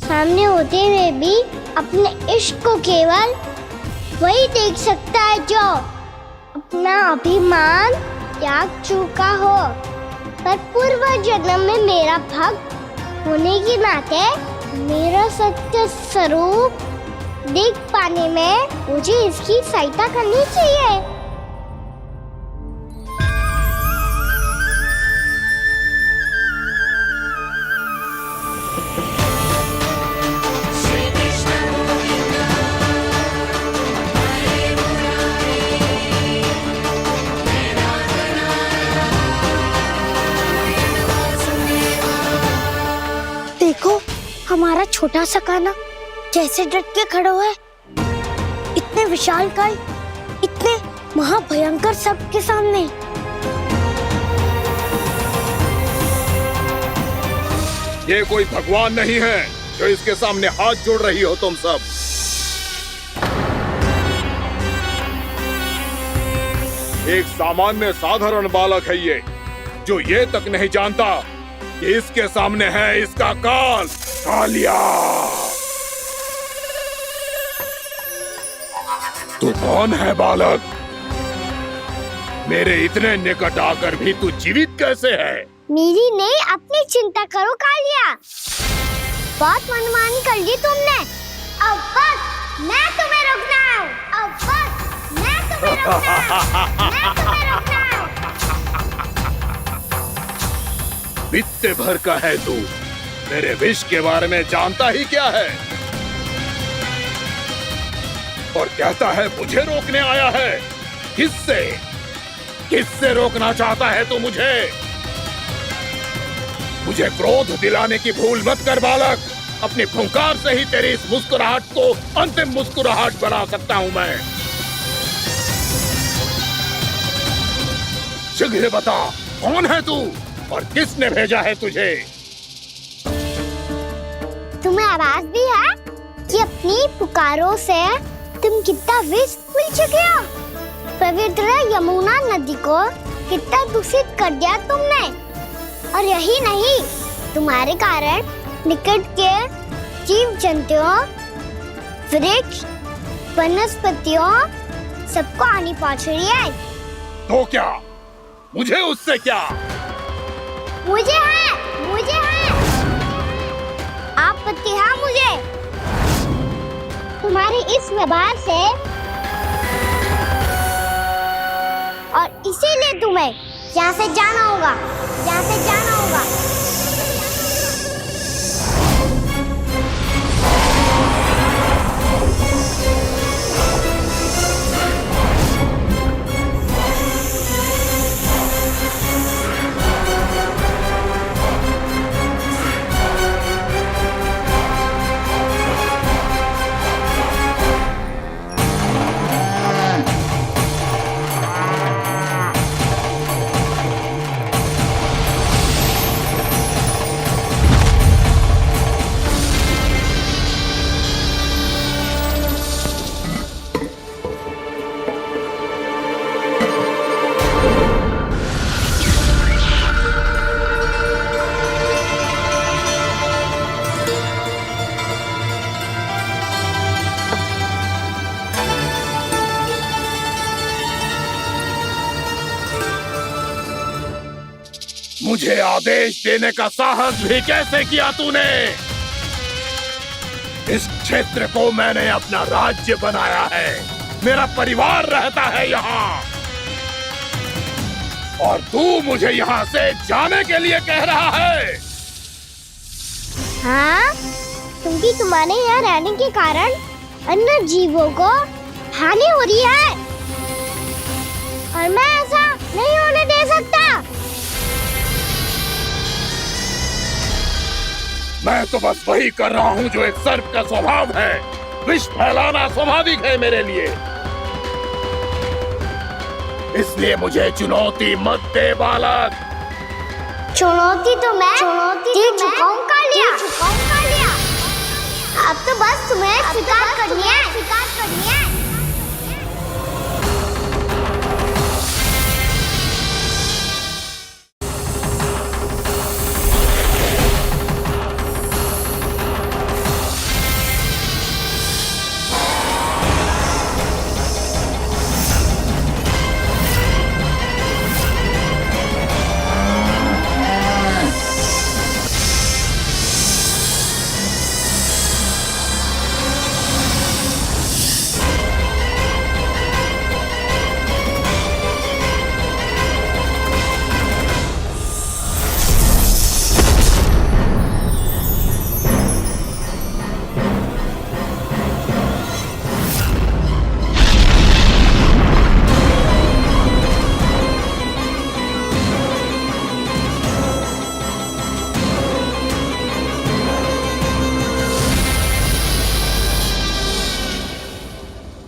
Speaker 1: सामने होते हुए भी अपने इश्क को केवल वही देख सकता है जो अपना अभिमान त्याग चुका हो। पर पूर्व जन्म में मेरा भक्त होने के नाते मेरा सत्य स्वरूप देख पाने में मुझे इसकी सहायता करनी चाहिए। देखो हमारा छोटा सा कान्हा कैसे डट के खड़ा हुआ है। इतने विशालकाय, इतने महाभयंकर सबके सामने।
Speaker 2: ये कोई भगवान नहीं है जो इसके सामने हाथ जोड़ रही हो तुम सब। एक सामान्य साधारण बालक है ये, जो ये तक नहीं जानता कि इसके सामने है इसका काल, कालिया। तू कौन है बालक? मेरे इतने निकट आकर भी तू जीवित कैसे है?
Speaker 1: मेरी नहीं, अपनी चिंता करो कालिया। बहुत मनमानी कर ली तुमने। अब बस मैं तुम्हें रोकना हूँ। अब बस मैं तुम्हें रोकना हूँ। मैं तुम्हें रोकना हूँ।
Speaker 2: बित्ते भर का है तू, मेरे विष के बारे में जानता ही क्या है? और कहता है मुझे रोकने आया है। किससे? किससे रोकना चाहता है तू मुझे? मुझे क्रोध दिलाने की भूल मत कर बालक। अपनी फुंकार से ही तेरी इस मुस्कुराहट को अंतिम मुस्कुराहट बना सकता हूं मैं। शीघ्र बता, कौन है तू और किसने भेजा है तुझे?
Speaker 1: तुम्हें आवाज भी है कि अपनी पुकारों से तुम कितना विष भूल चुके हो। पवित्र यमुना नदी को कितना दूषित कर दिया तुमने। और यही नहीं, तुम्हारे कारण निकट के जीव जंतुओं, वृक्ष, वनस्पतियों सबको हानि पहुंच रही है।
Speaker 2: तो क्या? मुझे उससे क्या?
Speaker 1: मुझे है आपत्ति है मुझे तुम्हारे इस व्यवहार से, और इसीलिए तुम्हें यहाँ से जाना होगा। यहाँ से जाना होगा।
Speaker 2: मुझे आदेश देने का साहस भी कैसे किया तूने? इस क्षेत्र को मैंने अपना राज्य बनाया है, मेरा परिवार रहता है यहाँ, और तू मुझे यहाँ से जाने के लिए कह रहा है?
Speaker 1: हाँ, क्योंकि तुम्हारे यहाँ रहने के कारण अन्य जीवों को हानि हो रही है और मैं ऐसा नहीं होने दे सकता।
Speaker 2: मैं तो बस वही कर रहा हूँ जो एक सर्प का स्वभाव है। विष फैलाना स्वाभाविक है मेरे लिए, इसलिए मुझे चुनौती मत दे बालक।
Speaker 1: चुनौती तो मैं दे चुका हूँ कालिया। अब तो बस तुम्हें शिकार करनी है।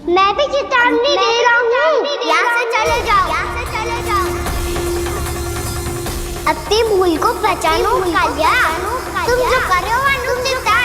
Speaker 1: मैं भी चेतावनी दे रहा हूँ, यहाँ से चले जाओ। अपनी भूल को पहचानो कालिया, तुम जो कर रहे हो अनुचित है।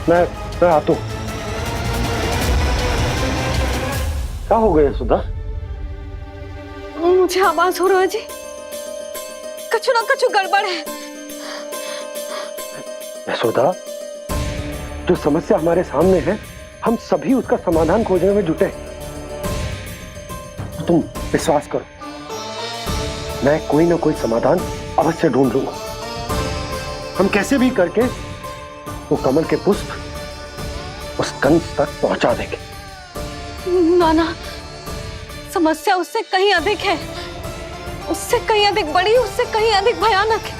Speaker 4: मैं आता हूँ। क्या हो गया सुधा?
Speaker 6: मुझे आवाज हो रहा है जी, कछु ना कछु गड़बड़ है।
Speaker 4: यशोदा, जो समस्या हमारे सामने है, हम सभी उसका समाधान खोजने में जुटे। तो तुम विश्वास करो, मैं कोई ना कोई समाधान अवश्य ढूंढ लूंगा। हम कैसे भी करके वो कमल के पुष्प उस कंस तक पहुंचा देंगे।
Speaker 6: नाना, समस्या उससे कहीं अधिक है, उससे कहीं अधिक बड़ी, उससे कहीं अधिक भयानक है।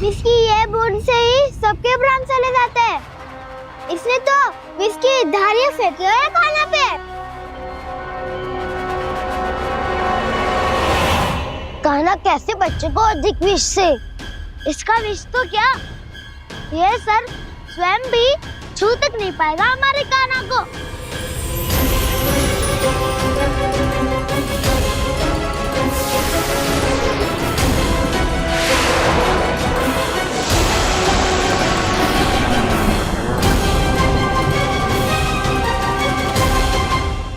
Speaker 1: इसकी ये बूंद से ही सबके प्राण चले जाते हैं। इसने तो इसकी धारियां फेंकी है खाना पे। कान्हा कैसे बच्चे को अधिक विष से? इसका विष तो क्या, ये सर स्वयं भी छू तक नहीं पाएगा हमारे कान्हा को।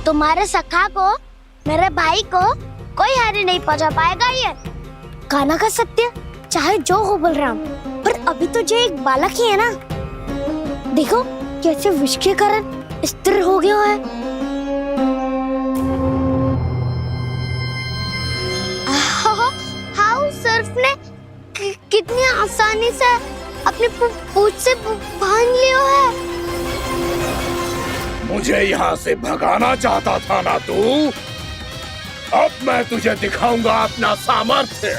Speaker 1: तुम्हारे सखा को, मेरे भाई को कोई हानि नहीं पहुंचा पाएगा। ये कान्हा का सत्य चाहे जो हो बलराम, पर अभी तो जो एक बालक ही है ना। देखो कैसे विष के कारण स्थिर हो गया है। हाउ सर्फ ने कितनी आसानी से अपनी पूंछ से बांध लिया है।
Speaker 2: मुझे यहाँ से भगाना चाहता था ना तू? अब मैं तुझे दिखाऊंगा अपना सामर्थ्य।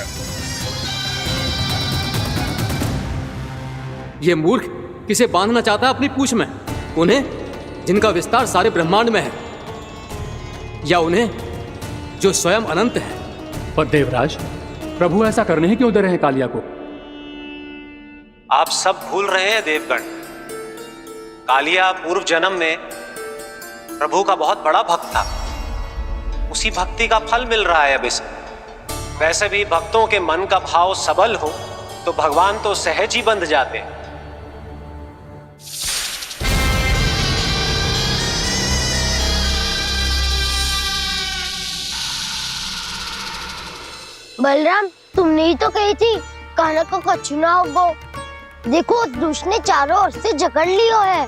Speaker 3: ये मूर्ख किसे बांधना चाहता है अपनी पूंछ में? उन्हें जिनका विस्तार सारे ब्रह्मांड में है, या उन्हें जो स्वयं अनंत है?
Speaker 11: पर देवराज, प्रभु ऐसा करने ही क्यों दे रहे हैं कालिया को?
Speaker 9: आप सब भूल रहे हैं देवगण, कालिया पूर्व जन्म में प्रभु का बहुत बड़ा भक्त था। उसी भक्ति का फल मिल रहा है अब इसे। वैसे भी भक्तों के मन का भाव सबल हो तो भगवान तो सहज ही बंध जाते हैं।
Speaker 1: बलराम, तुमने ही तो कही थी कान्हा को कछु ना होगो। देखो उस दुष्ट ने चारों ओर से जकड़ लियो है।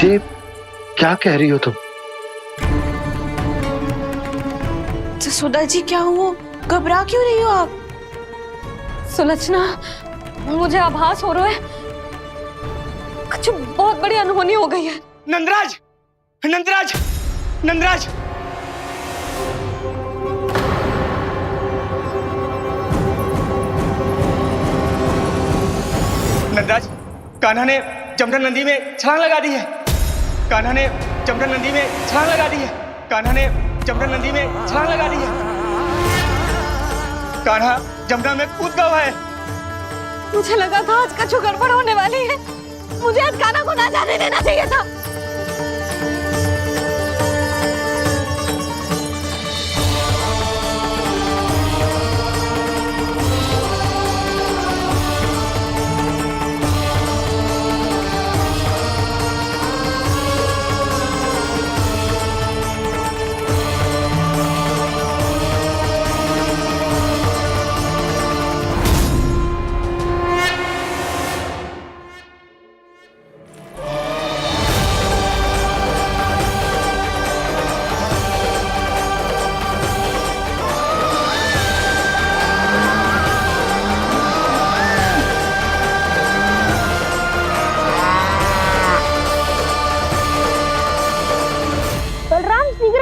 Speaker 4: ये क्या कह रही हो तुम?
Speaker 12: जसोदा जी, क्या हुआ? घबरा क्यों रही हो आप?
Speaker 6: सुलक्षणा, मुझे आभास हो रहा है कुछ बहुत बड़ी अनहोनी हो गई है।
Speaker 15: नंदराज, नंदराज, नंदराज! नंदराज, कान्हा ने जमदग्नि नदी में छलांग लगा दी है। कान्हा ने जमदग्नि नदी में छलांग लगा दी है। कान्हा ने जमदग्नि नदी में छलांग लगा दी है। कान्हा जमुना में कूद गया है।
Speaker 6: मुझे लगा था आज कछु गड़बड़ होने वाली है। मुझे आज कान्हा को ना जाने देना चाहिए था।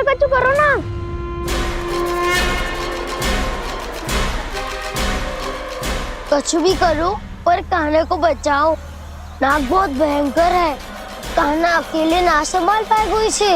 Speaker 1: कछु करो ना। कछु भी करो पर कान्हा को बचाओ। नाग बहुत भयंकर है। कान्हा अकेले ना संभाल पाएगा इसे।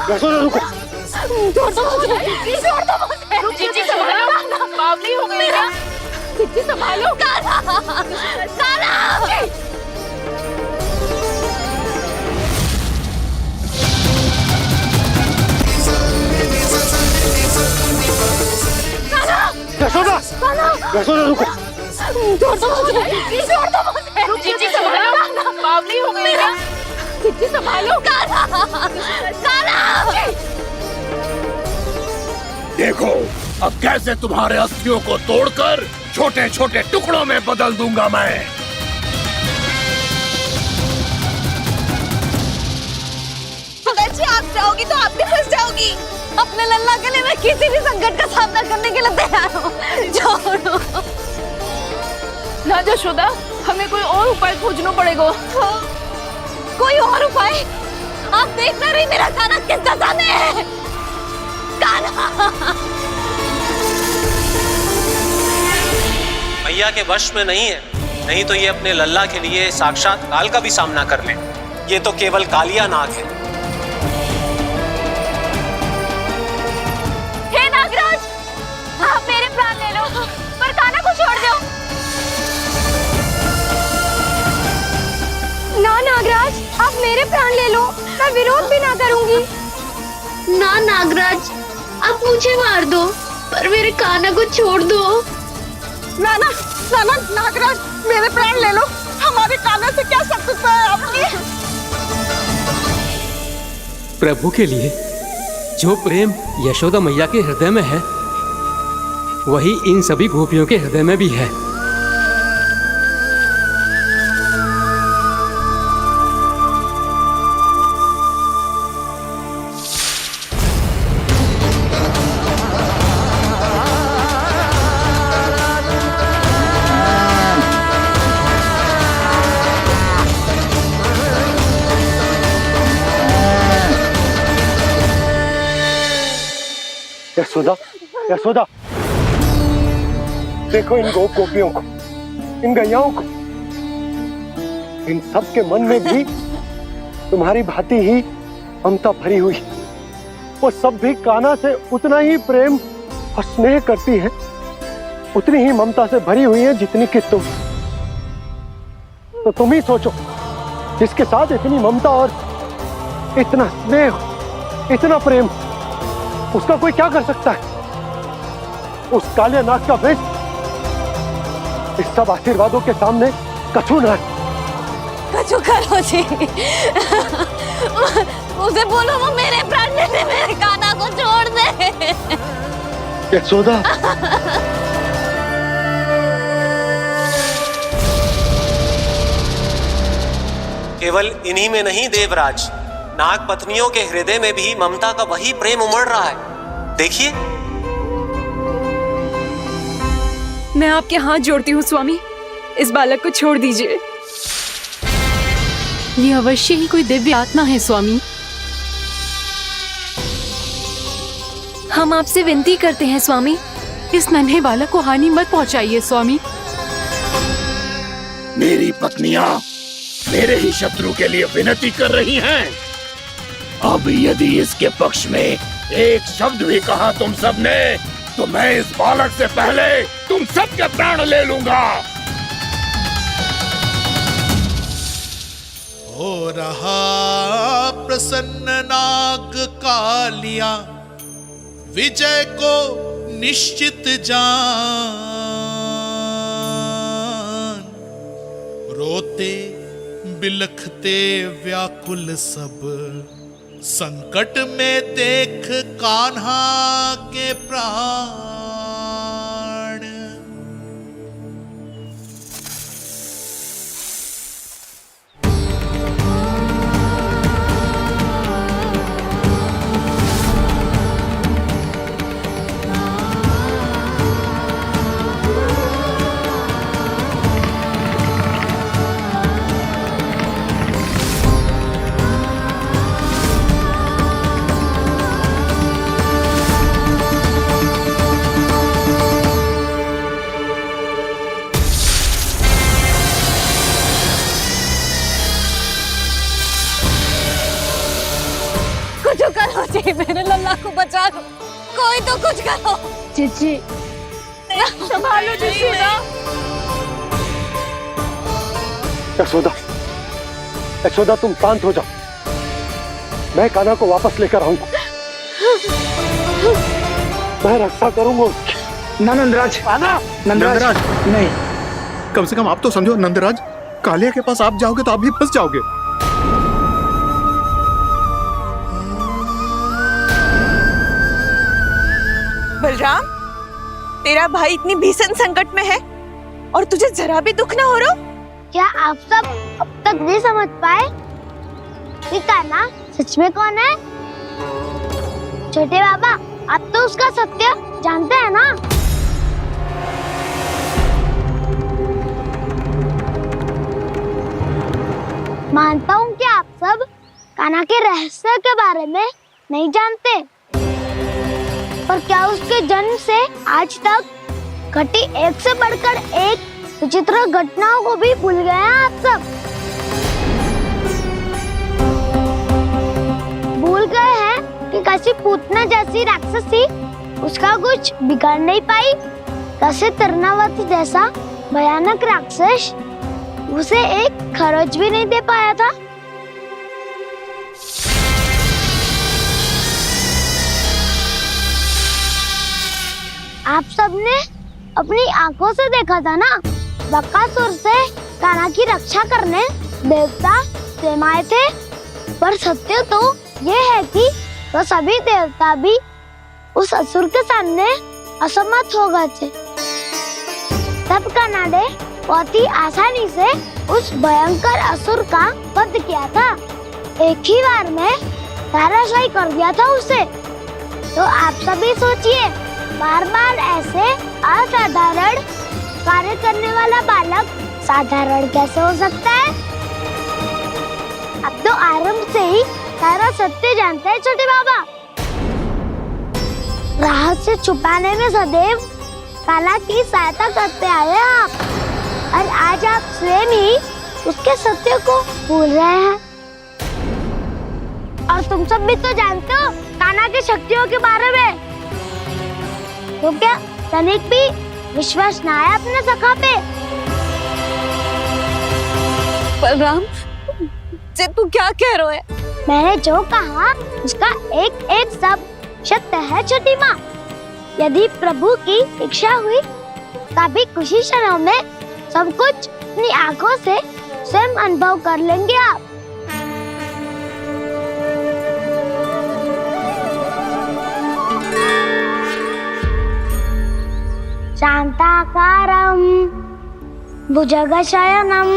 Speaker 10: यशोदा रुको। छोड़ दो मुझे, छोड़ दो मुझे। रुक जीजी, संभालो, बावली हो गई है। जीजी संभालो। कान्हा, कान्हा। यशोदा, यशोदा रुको। छोड़ दो मुझे, छोड़ दो मुझे। रुक जीजी, संभालो, बावली हो गई है। जीजी संभालो। कान्हा, कान्हा।
Speaker 2: देखो अब कैसे तुम्हारे अस्थियों को तोड़कर छोटे छोटे टुकड़ों में बदल दूंगा मैं।
Speaker 12: जी आप जाओगी तो आप भी फंस जाओगी।
Speaker 6: अपने लल्ला के लिए मैं किसी भी संकट का सामना करने के लिए तैयार हूँ। छोड़ो
Speaker 14: ना यशोदा, हमें कोई और उपाय खोजना पड़ेगा।
Speaker 6: कोई और उपाय? आप देख ना रही मेरा कान्हा किस दशा में है। कान्हा
Speaker 9: मैया के वश में नहीं है, नहीं तो ये अपने लल्ला के लिए साक्षात काल का भी सामना कर ले। ये तो केवल कालिया नाग है।
Speaker 6: हे नागराज, आप मेरे प्राण ले लो पर कान्हा को छोड़ दो। ना नागराज, आप मेरे प्राण ले लो, मैं विरोध भी ना करूंगी।
Speaker 10: ना नागराज, आप मुझे मार दो पर मेरे कान्हा को छोड़ दो।
Speaker 12: ना ना ना ना नागराज, मेरे प्राण ले लो। हमारे कान्हा से क्या शत्रुता है आपकी?
Speaker 3: प्रभु के लिए जो प्रेम यशोदा मैया के हृदय में है वही इन सभी गोपियों के हृदय में भी है।
Speaker 4: यशोदा, यशोदा, देखो इन गोपियों को, इन गैयाओं को, इन सब के मन में भी तुम्हारी भांति ही ममता भरी हुई। वो सब भी कान्हा से उतना ही प्रेम और स्नेह करती हैं, उतनी ही ममता से भरी हुई है जितनी कि तुम। तो तुम ही सोचो, जिसके साथ इतनी ममता और इतना स्नेह, इतना प्रेम, उसका कोई क्या कर सकता है? उस काले नाग का वेश इस सब आशीर्वादों के सामने कछु न है।
Speaker 6: कछु करो जी, उसे बोलो वो मेरे प्राण में से मेरे कान्हा को छोड़ दे।
Speaker 4: यशोदा,
Speaker 9: केवल इन्हीं में नहीं देवराज, नाग पत्नियों के हृदय में भी ममता का वही प्रेम उमड़ रहा है। देखिए।
Speaker 16: मैं आपके हाथ जोड़ती हूँ स्वामी, इस बालक को छोड़ दीजिए।
Speaker 17: ये अवश्य ही कोई दिव्य आत्मा है स्वामी।
Speaker 16: हम आपसे विनती करते हैं स्वामी,
Speaker 17: इस नन्हे बालक को हानि मत पहुंचाइए स्वामी।
Speaker 2: मेरी पत्नियां मेरे ही शत्रु के लिए विनती कर रही हैं। अब यदि इसके पक्ष में एक शब्द भी कहा तुम सबने, तो मैं इस बालक से पहले तुम सबके प्राण ले लूंगा।
Speaker 7: हो रहा प्रसन्न नाग कालिया, विजय को निश्चित जान। रोते बिलखते व्याकुल सब, संकट में देख कान्हा के प्राण।
Speaker 6: कुछ करो जी, मेरे लल्ला को बचा लो, कोई तो कुछ करो।
Speaker 10: जीजी
Speaker 6: संभालो यशोदा।
Speaker 4: यशोदा, यशोदा तुम शांत हो जाओ, मैं कान्हा को वापस लेकर आऊंगा। मैं रक्षा करूंगा उसकी।
Speaker 8: ना नंदराज,
Speaker 2: नंदराज
Speaker 8: नहीं।
Speaker 2: कम से कम आप तो समझो नंदराज, कालिया के पास आप जाओगे तो आप भी फंस जाओगे।
Speaker 12: बलराम, तेरा भाई इतनी भीषण संकट में है और तुझे जरा भी दुख ना हो रहा?
Speaker 1: क्या आप सब अब तक नहीं समझ पाए कि कान्हा सच में कौन है? छोटे बाबा, आप तो उसका सत्य जानते हैं ना? मानता हूँ कि आप सब कान्हा के रहस्य के बारे में नहीं जानते, पर क्या उसके जन्म से आज तक घटी एक से बढ़कर एक विचित्र घटनाओं को भी भूल गए हैं आप सब? भूल गए हैं कि कैसी पूतना जैसी राक्षसी उसका कुछ बिगाड़ नहीं पाई, कैसे तरनावती जैसा भयानक राक्षस उसे एक खरोच भी नहीं दे पाया था। आप सबने अपनी आंखों से देखा था ना, बकासुर से कान्हा की रक्षा करने देवता स्वयं आए थे, पर सत्य तो ये है कि वो सभी देवता भी उस असुर के सामने असमर्थ हो गए थे। तब कनाडे बहुत ही आसानी से उस भयंकर असुर का वध किया था। एक ही बार में धराशायी कर दिया था उसे। तो आप सभी सोचिए, बार बार ऐसे असाधारण कार्य करने वाला बालक साधारण कैसे हो सकता है? अब तो आरंभ से ही सारा सत्य जानते हैं छोटे बाबा। रहस्य छुपाने में सदैव काला की सहायता करते आए आप, और आज आप स्वयं ही उसके सत्य को भूल रहे हैं। और तुम सब भी तो जानते हो कान्हा की शक्तियों के बारे में। तो क्या तनिक भी विश्वास ना है अपने सखा पे?
Speaker 6: बलराम, जे तू क्या कह रहा है?
Speaker 1: मैंने जो कहा उसका एक एक शब्द सत्य है छोटी माँ। यदि प्रभु की इच्छा हुई तभी कुछ ही क्षणों में सब कुछ अपनी आंखों से स्वयं अनुभव कर लेंगे आप। शांताकारं भुजगशयनं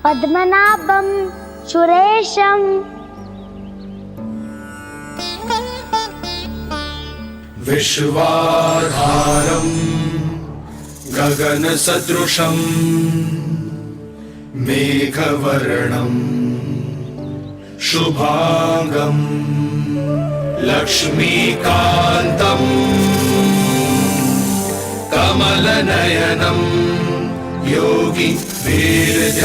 Speaker 1: पद्मनाभं सुरेशं
Speaker 7: विश्वाधारं गगनसदृशं मेघवर्णं शुभांगं लक्ष्मीकान्तं कमलनयनं योगी वीरध्यानगम्यं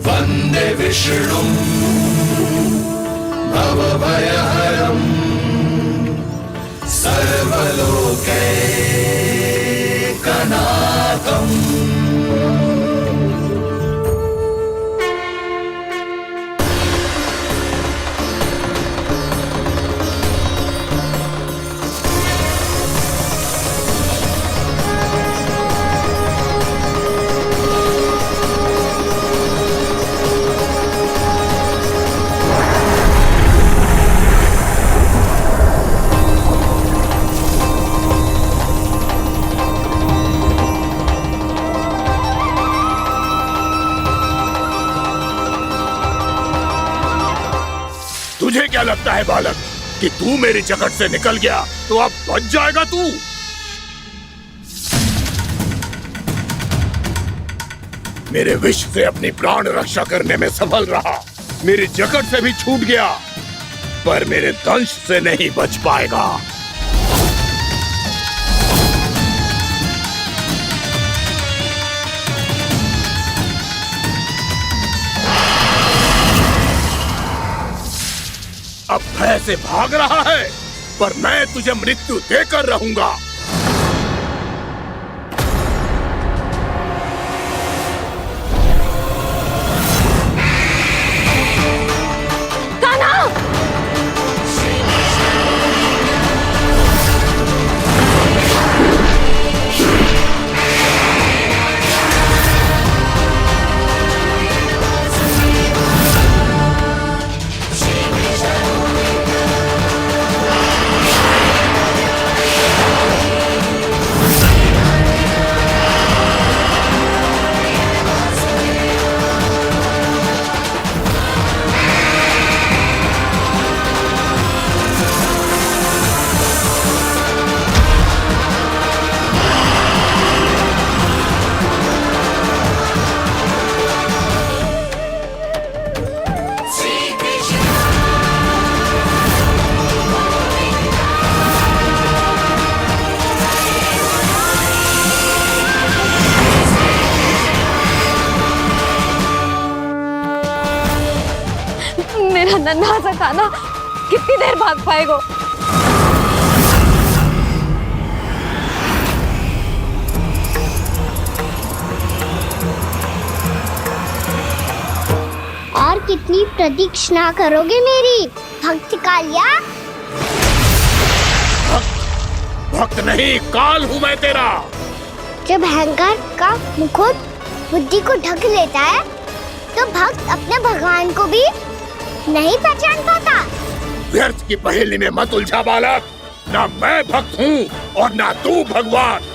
Speaker 7: वन्दे विष्णुं भवभयहरं सर्वलोकैकनाथम्।
Speaker 2: तुझे क्या लगता है बालक कि तू मेरी जकड़ से निकल गया तो अब बच जाएगा तू? मेरे विष से अपनी प्राण रक्षा करने में सफल रहा, मेरी जकड़ से भी छूट गया, पर मेरे दंश से नहीं बच पाएगा। अब भय से भाग रहा है, पर मैं तुझे मृत्यु देकर रहूंगा।
Speaker 6: मेरा नन्हा सा कान्हा कितनी देर भाग पाएगा?
Speaker 1: और कितनी प्रतीक्षा करोगे मेरी भक्त कालिया?
Speaker 2: भक्त नहीं, काल हूं मैं तेरा।
Speaker 1: जब अहंकार का मुकुट बुद्धि को ढक लेता है तो भक्त अपने भगवान को भी नहीं पहचान पाता।
Speaker 2: व्यर्थ की पहेली में मत उलझा बालक। ना मैं भक्त हूँ और ना तू भगवान।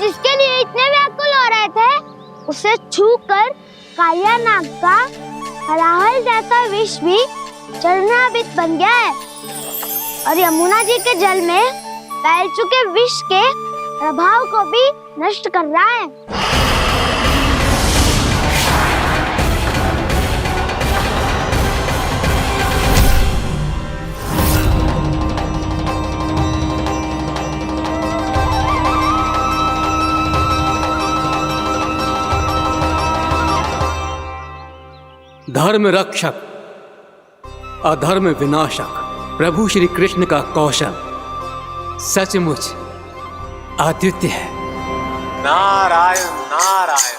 Speaker 1: जिसके लिए इतने व्याकुल हो रहे थे, उसे छूकर कालिया नाग का हलाहल जैसा विष भी चरणामृत बन गया है और यमुना जी के जल में फैल चुके विष के प्रभाव को भी नष्ट कर रहा है।
Speaker 3: धर्म रक्षक अधर्म विनाशक प्रभु श्री कृष्ण का कौशल सचमुच अद्वितीय है।
Speaker 9: नारायण नारायण।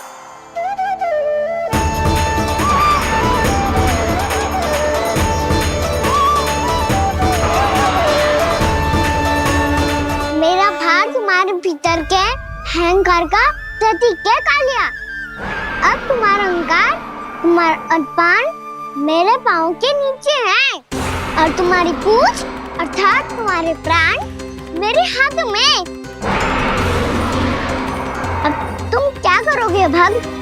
Speaker 1: मेरा भार तुम्हारे भीतर के अहंकार का प्रतीक है कालिया। अब तुम्हारा अहंकार, तुम्हारा अरपान मेरे पाँव के नीचे है और तुम्हारी पूंछ अर्थात तुम्हारे प्राण मेरे हाथ में। अब तुम क्या करोगे भक्त?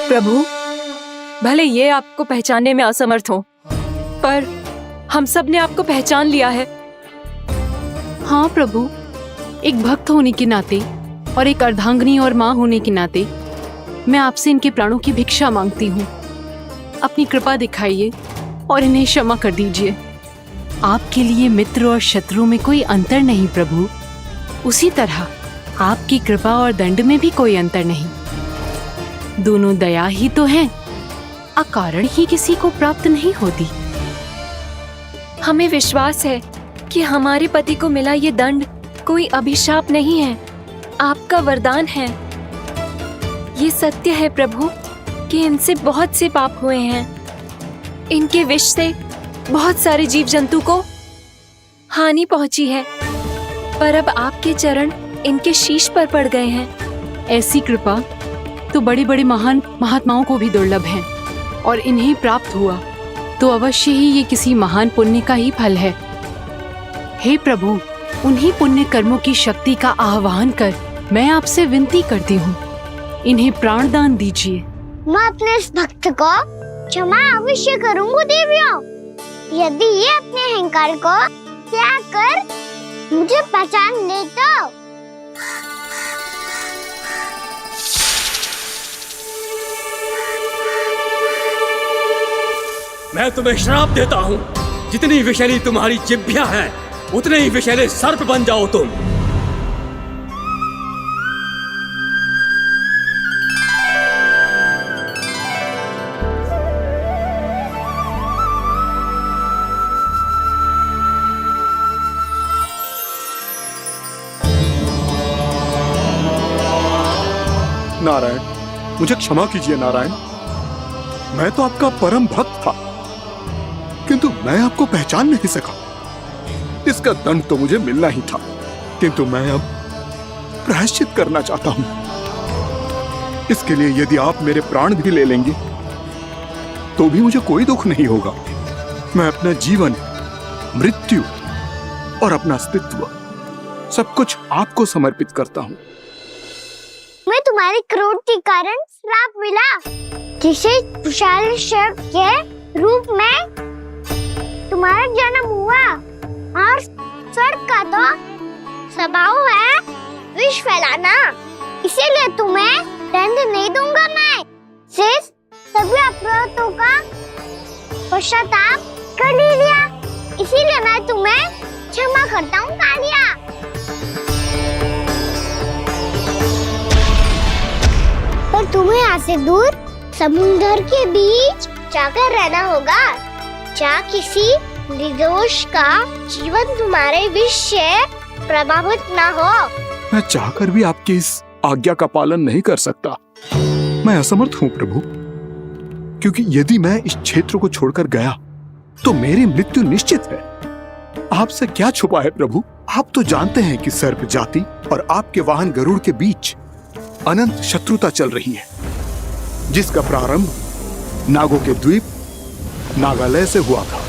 Speaker 16: प्रभु, भले ये आपको पहचानने में असमर्थ हो, पर हम सब ने आपको पहचान लिया है।
Speaker 17: हाँ प्रभु, एक भक्त होने के नाते और एक अर्धांगिनी और माँ होने के नाते मैं आपसे इनके प्राणों की भिक्षा मांगती हूँ। अपनी कृपा दिखाइए और इन्हें क्षमा कर दीजिए। आपके लिए मित्र और शत्रु में कोई अंतर नहीं प्रभु। उसी तरह आपकी कृपा और दंड में भी कोई अंतर नहीं। दोनों दया ही तो हैं, अकारण ही किसी को प्राप्त नहीं होती।
Speaker 16: हमें विश्वास है कि हमारे पति को मिला ये दंड कोई अभिशाप नहीं है, आपका वरदान है। ये सत्य है प्रभु कि इनसे बहुत से पाप हुए हैं। इनके विष से बहुत सारे जीव जंतु को हानि पहुंची है, पर अब आपके चरण इनके शीश पर पड़ गए हैं।
Speaker 17: ऐसी कृपा तो बड़े बड़े महान महात्माओं को भी दुर्लभ है, और इन्हें प्राप्त हुआ तो अवश्य ही ये किसी महान पुण्य का ही फल है। हे प्रभु, उन्हीं पुण्य कर्मों की शक्ति का आह्वान कर मैं आपसे विनती करती हूँ, इन्हें प्राण दान दीजिए।
Speaker 1: मैं अपने इस भक्त को क्षमा अवश्य करूंगी देवियों, यदि ये अपने अहंकार को त्याग कर मुझे पहचान ले तो।
Speaker 3: मैं तुम्हें श्राप देता हूँ, जितनी विषैली तुम्हारी जिह्वा है उतने ही विषैले सर्प बन जाओ तुम।
Speaker 2: नारायण, मुझे क्षमा कीजिए नारायण। मैं तो आपका परम भक्त था, किंतु मैं आपको पहचान नहीं सका। इसका दंड तो मुझे मिलना ही था, किंतु मैं अब प्रायश्चित करना चाहता हूं। इसके लिए यदि आप मेरे प्राण भी ले लेंगे तो भी मुझे कोई दुख नहीं होगा। मैं अपना जीवन, मृत्यु और अपना अस्तित्व सब कुछ आपको समर्पित करता हूं।
Speaker 1: मैं तुम्हारे क्रोध के कारण श्राप मिला, जिसे विशाल सर्प के रूप में तुम्हारा जन्म हुआ, और सर्प का तो स्वभाव है विष फैलाना, इसीलिए तुम्हें दंड नहीं दूंगा। मैं सिर्फ सभी अपराधों का पश्चाताप कर लिया, इसीलिए मैं तुम्हें क्षमा करता हूँ कालिया। पर तुम्हें यहाँ से दूर समुद्र के बीच जाकर रहना होगा, जहाँ किसी निर्दोष का जीवन तुम्हारे विष से प्रभावित ना हो।
Speaker 2: मैं चाहकर भी आपकी इस आज्ञा का पालन नहीं कर सकता। मैं असमर्थ हूँ प्रभु, क्योंकि यदि मैं इस क्षेत्र को छोड़कर गया तो मेरी मृत्यु निश्चित है। आपसे क्या छुपा है प्रभु? आप तो जानते हैं कि सर्प जाति और आपके वाहन गरुड़ के बीच अनंत शत्रुता चल रही है, जिसका प्रारंभ नागों के द्वीप नागालय से हुआ था।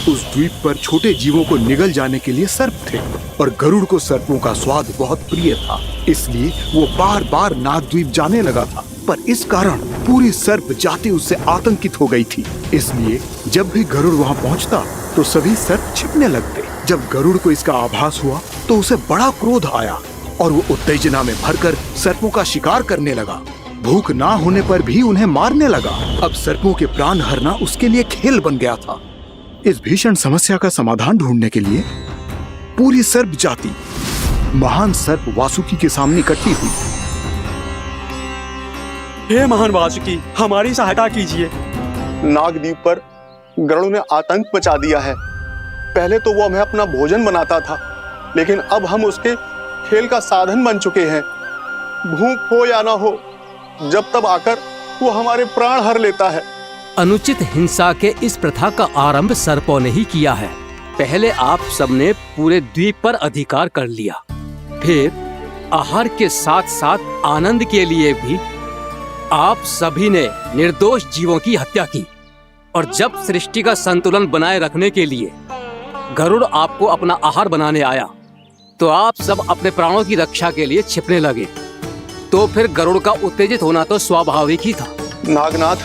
Speaker 2: उस द्वीप पर छोटे जीवों को निगल जाने के लिए सर्प थे, और गरुड़ को सर्पों का स्वाद बहुत प्रिय था, इसलिए वो बार बार नागद्वीप जाने लगा था। पर इस कारण पूरी सर्प जाति उससे आतंकित हो गई थी, इसलिए जब भी गरुड़ वहां पहुंचता तो सभी सर्प छिपने लगते। जब गरुड़ को इसका आभास हुआ तो उसे बड़ा क्रोध आया और वो उत्तेजना में भरकर सर्पों का शिकार करने लगा। भूख ना होने पर भी उन्हें मारने लगा। अब सर्पों के प्राण हरना उसके लिए खेल बन गया था। इस भीषण समस्या का समाधान ढूंढने के लिए पूरी सर्प जाति महान सर्प वासुकी के सामने इकट्ठी हुई।
Speaker 18: हे महान वासुकी, हमारी सहायता कीजिए।
Speaker 19: नागद्वीप पर गरुड़ ने आतंक मचा दिया है। पहले तो वो हमें अपना भोजन बनाता था, लेकिन अब हम उसके खेल का साधन बन चुके हैं। भूख हो या ना हो, जब तब आकर वो हमारे प्राण हर लेता है।
Speaker 3: अनुचित हिंसा के इस प्रथा का आरंभ सर्पों ने ही किया है। पहले आप सबने पूरे द्वीप पर अधिकार कर लिया, फिर आहार के साथ साथ आनंद के लिए भी आप सभी ने निर्दोष जीवों की हत्या की। और जब सृष्टि का संतुलन बनाए रखने के लिए गरुड़ आपको अपना आहार बनाने आया, तो आप सब अपने प्राणों की रक्षा के लिए छिपने लगे। तो फिर गरुड़ का उत्तेजित होना तो स्वाभाविक ही था।
Speaker 19: नागनाथ,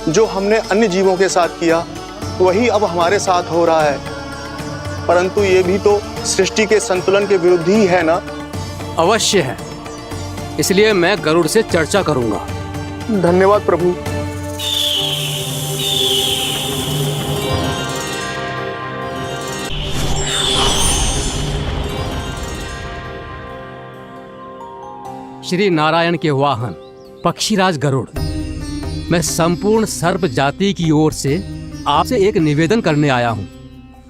Speaker 19: जो हमने अन्य जीवों के साथ किया वही अब हमारे साथ हो रहा है, परंतु ये भी तो सृष्टि के संतुलन के विरुद्ध ही है ना?
Speaker 3: अवश्य है, इसलिए मैं गरुड़ से चर्चा करूंगा।
Speaker 19: धन्यवाद प्रभु।
Speaker 3: श्री नारायण के वाहन पक्षीराज गरुड़, मैं संपूर्ण सर्प जाति की ओर से आपसे एक निवेदन करने आया हूँ।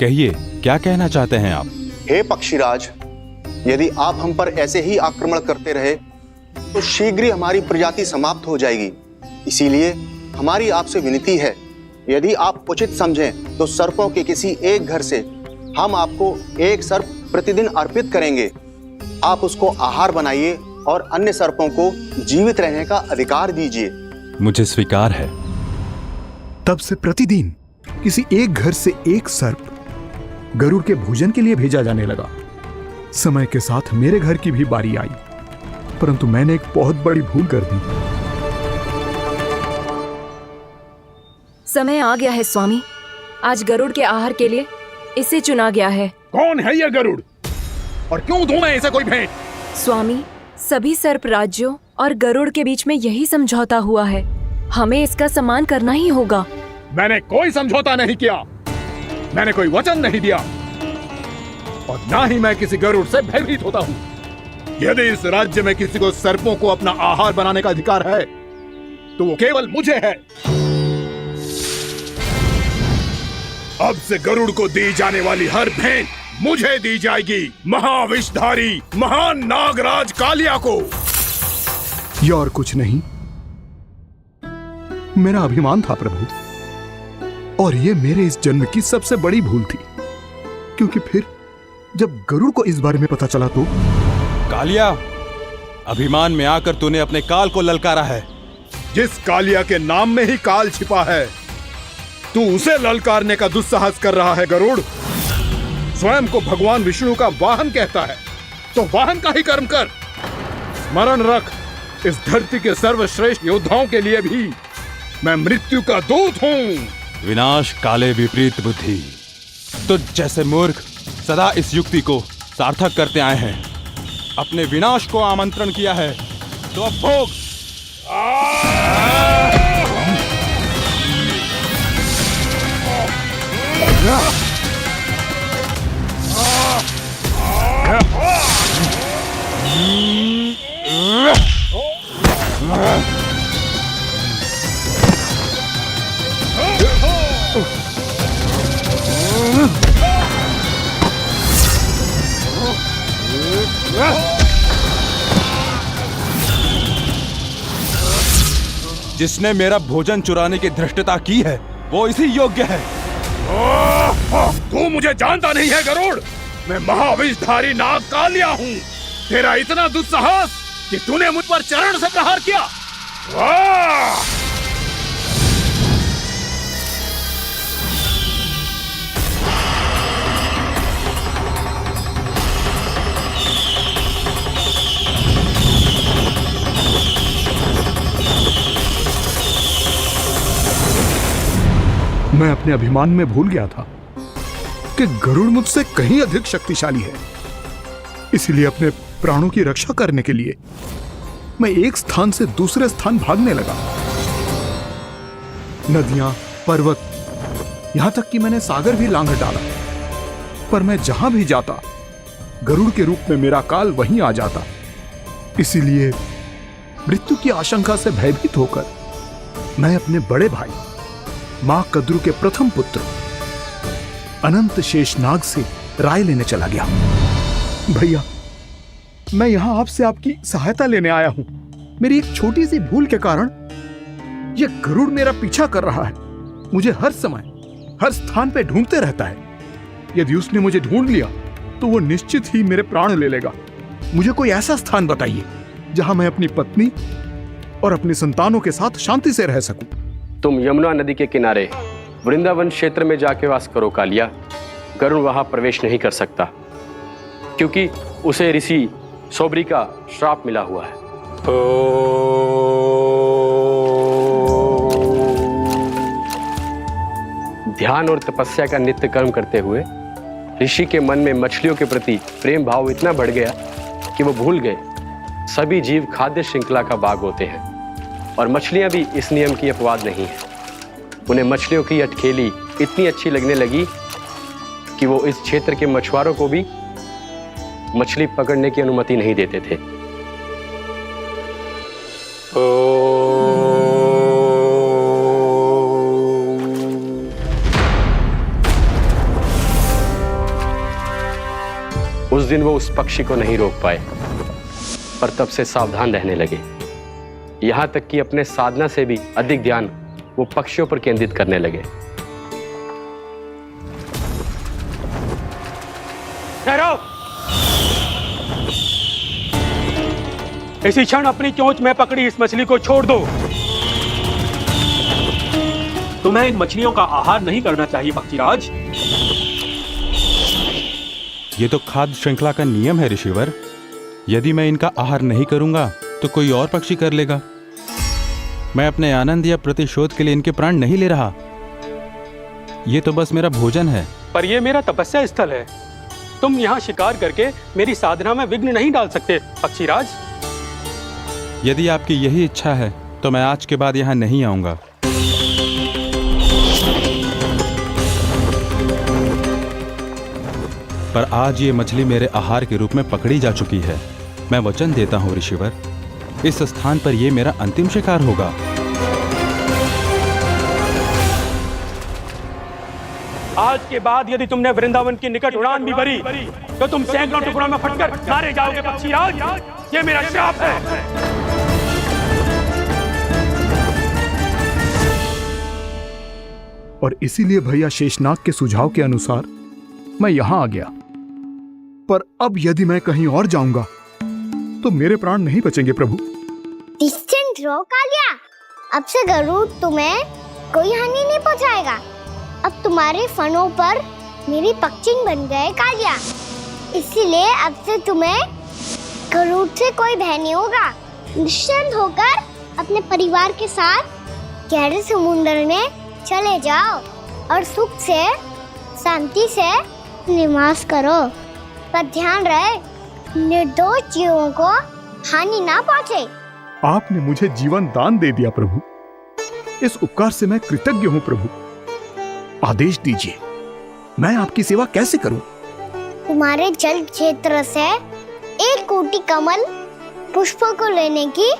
Speaker 20: कहिए, क्या कहना चाहते हैं आप?
Speaker 19: हे पक्षीराज, यदि आप हम पर ऐसे ही आक्रमण करते रहे तो शीघ्र ही हमारी प्रजाति समाप्त हो जाएगी। इसीलिए हमारी आपसे विनती है, यदि आप उचित समझें तो सर्पों के किसी एक घर से हम आपको एक सर्प प्रतिदिन अर्पित करेंगे। आप उसको आहार बनाइए और अन्य सर्पों को जीवित रहने का अधिकार दीजिए।
Speaker 20: मुझे स्वीकार है।
Speaker 21: तब से प्रतिदिन किसी एक घर से एक सर्प गरुड़ के भोजन के लिए भेजा जाने लगा। समय के साथ मेरे घर की भी बारी आई, परंतु मैंने एक बहुत बड़ी भूल कर दी।
Speaker 16: समय आ गया है स्वामी, आज गरुड़ के आहार के लिए इसे चुना गया है।
Speaker 2: कौन है यह गरुड़ और क्यों दूं मैं इसे कोई भेंट?
Speaker 16: स्वामी, सभी सर्प राज्यों और गरुड़ के बीच में यही समझौता हुआ है, हमें इसका सम्मान करना ही होगा।
Speaker 2: मैंने कोई समझौता नहीं किया, मैंने कोई वचन नहीं दिया और ना ही मैं किसी गरुड़ से भयभीत होता हूँ। यदि इस राज्य में किसी को सर्पों को अपना आहार बनाने का अधिकार है तो वो केवल मुझे है। अब से गरुड़ को दी जाने वाली हर भेंट मुझे दी जाएगी, महाविषधारी महान नागराज कालिया को।
Speaker 21: यह और कुछ नहीं, मेरा अभिमान था प्रभु, और यह मेरे इस जन्म की सबसे बड़ी भूल थी, क्योंकि फिर जब गरुड़ को इस बारे में पता चला तो।
Speaker 20: कालिया, अभिमान में आकर तूने अपने काल को ललकारा है।
Speaker 2: जिस कालिया के नाम में ही काल छिपा है, तू उसे ललकारने का दुस्साहस कर रहा है। गरुड़ स्वयं को भगवान विष्णु का वाहन कहता है, तो वाहन का ही कर्म कर। स्मरण रख, इस धरती के सर्वश्रेष्ठ योद्धाओं के लिए भी मैं मृत्यु का दूत हूँ।
Speaker 20: विनाश काले विपरीत बुद्धि। तुझ जैसे मूर्ख सदा इस युक्ति को सार्थक करते आए हैं। अपने विनाश को आमंत्रण किया है तो अब भोग। जिसने मेरा भोजन चुराने की धृष्टता की है वो इसी योग्य है।
Speaker 2: तू मुझे जानता नहीं है गरुड़, मैं महाविषधारी नाग कालिया हूँ। तेरा इतना दुस्साहस कि तूने मुझ पर चरण से प्रहार किया।
Speaker 21: मैं अपने अभिमान में भूल गया था कि गरुड़ मुझसे कहीं अधिक शक्तिशाली है। इसलिए अपने प्राणों की रक्षा करने के लिए मैं एक स्थान से दूसरे स्थान भागने लगा। नदियां, पर्वत, यहां तक कि मैंने सागर भी लांघ डाला, पर मैं जहां भी जाता गरुड़ के रूप में मेरा काल वहीं आ जाता। इसीलिए मृत्यु की आशंका से भयभीत होकर मैं अपने बड़े भाई मां कद्रू के प्रथम पुत्र अनंत शेषनाग से राय लेने चला गया। भैया, मैं यहां आपसे आपकी सहायता लेने आया हूं। मेरी एक छोटी सी भूल के कारण यह गरुड़ मेरा पीछा कर रहा है। मुझे हर समय हर स्थान पे ढूंढते रहता है। यदि उसने मुझे ढूंढ लिया तो वो निश्चित ही मेरे प्राण ले लेगा। मुझे कोई ऐसा स्थान बताइए जहां मैं अपनी पत्नी और अपनी संतानों के साथ शांति से रह सकूं।
Speaker 9: तुम यमुना नदी के किनारे वृंदावन क्षेत्र में जाके वास करो कालिया। गरुड़ वहां प्रवेश नहीं कर सकता, क्योंकि उसे ऋषि सोबरी का श्राप मिला हुआ है। ध्यान और तपस्या का नित्य कर्म करते हुए ऋषि के मन में मछलियों के प्रति प्रेम भाव इतना बढ़ गया कि वो भूल गए सभी जीव खाद्य श्रृंखला का भाग होते हैं, और मछलियां भी इस नियम की अपवाद नहीं है। उन्हें मछलियों की अटखेली इतनी अच्छी लगने लगी कि वो इस क्षेत्र के मछुआरों को भी मछली पकड़ने की अनुमति नहीं देते थे। उस दिन वो उस पक्षी को नहीं रोक पाए, पर तब से सावधान रहने लगे। यहां तक कि अपने साधना से भी अधिक ध्यान वो पक्षियों पर केंद्रित करने लगे। ठहरो!
Speaker 18: इसी क्षण अपनी चोंच में पकड़ी इस मछली को छोड़ दो। तुम्हें इन मछलियों का आहार नहीं करना चाहिए पक्षीराज।
Speaker 20: ये तो खाद्य श्रृंखला का नियम है ऋषिवर। यदि मैं इनका आहार नहीं करूंगा तो कोई और पक्षी कर लेगा। मैं अपने आनंद या प्रतिशोध के लिए इनके प्राण नहीं ले रहा। ये तो बस मेरा भोजन है।
Speaker 18: पर यह मेरा तपस्या स्थल है। तुम यहाँ शिकार करके मेरी साधना में विघ्न नहीं डाल सकते पक्षीराज।
Speaker 20: यदि आपकी यही इच्छा है तो मैं आज के बाद यहाँ नहीं आऊंगा। पर आज ये मछली मेरे आहार के रूप में पकड़ी जा चुकी है। मैं वचन देता हूँ ऋषिवर, इस स्थान पर यह मेरा अंतिम शिकार होगा।
Speaker 18: आज के बाद यदि तुमने वृंदावन की निकट उड़ान भी भरी तो तुम सैकड़ों टुकड़ों में फटकर मारे जाओगे पक्षीराज। ये मेरा श्राप है।
Speaker 21: और इसीलिए भैया शेषनाग के सुझाव के अनुसार मैं यहां आ गया। पर अब यदि मैं कहीं और जाऊंगा तो मेरे प्राण नहीं बचेंगे प्रभु।
Speaker 1: निश्चिंत रहो कालिया, अब से गरुड़ तुम्हें कोई हानि नहीं पहुंचाएगा। अब तुम्हारे फनों पर मेरी पक्षिंग बन गए कालिया, इसीलिए अब से तुम्हें गरुड़ से कोई भय नहीं होगा। निश्चिंत होकर अपने परिवार के साथ गहरे समुद्र में चले जाओ और सुख से शांति से निवास करो। पर ध्यान रहे निर्दोष जीवों को हानि ना पहुंचे।
Speaker 21: आपने मुझे जीवन दान दे दिया प्रभु, इस उपकार से मैं कृतज्ञ हूँ प्रभु। आदेश दीजिए, मैं आपकी सेवा कैसे करूं?
Speaker 1: तुम्हारे जल क्षेत्र से 1 कोटि कमल पुष्पों को लेने की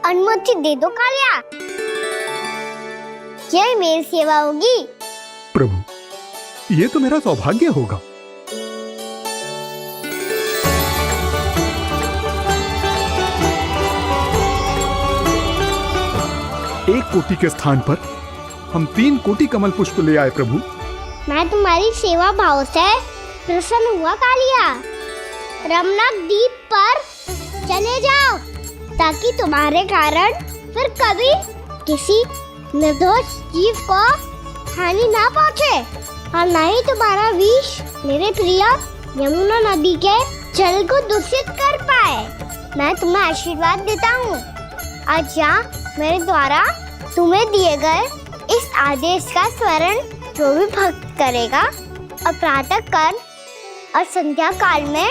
Speaker 1: अनुमति दे दो कालिया। यह मेरी सेवा होगी
Speaker 21: प्रभु। ये तो मेरा सौभाग्य होगा। एक कोटि के स्थान पर हम 3 कोटि कमल पुष्प ले आए प्रभु।
Speaker 1: मैं तुम्हारी सेवा भाव से प्रसन्न हुआ कालिया। रमणक द्वीप पर चले जाओ ताकि तुम्हारे कारण फिर कभी किसी निर्दोष जीव को हानि ना पहुंचे और न ही तुम्हारा विष मेरे प्रिय यमुना नदी के जल को दूषित कर पाए। मैं तुम्हें आशीर्वाद देता हूँ। आज यहाँ मेरे द्वारा तुम्हें दिए गए इस आदेश का स्मरण जो भी भक्त करेगा और प्रातः काल और संध्या काल में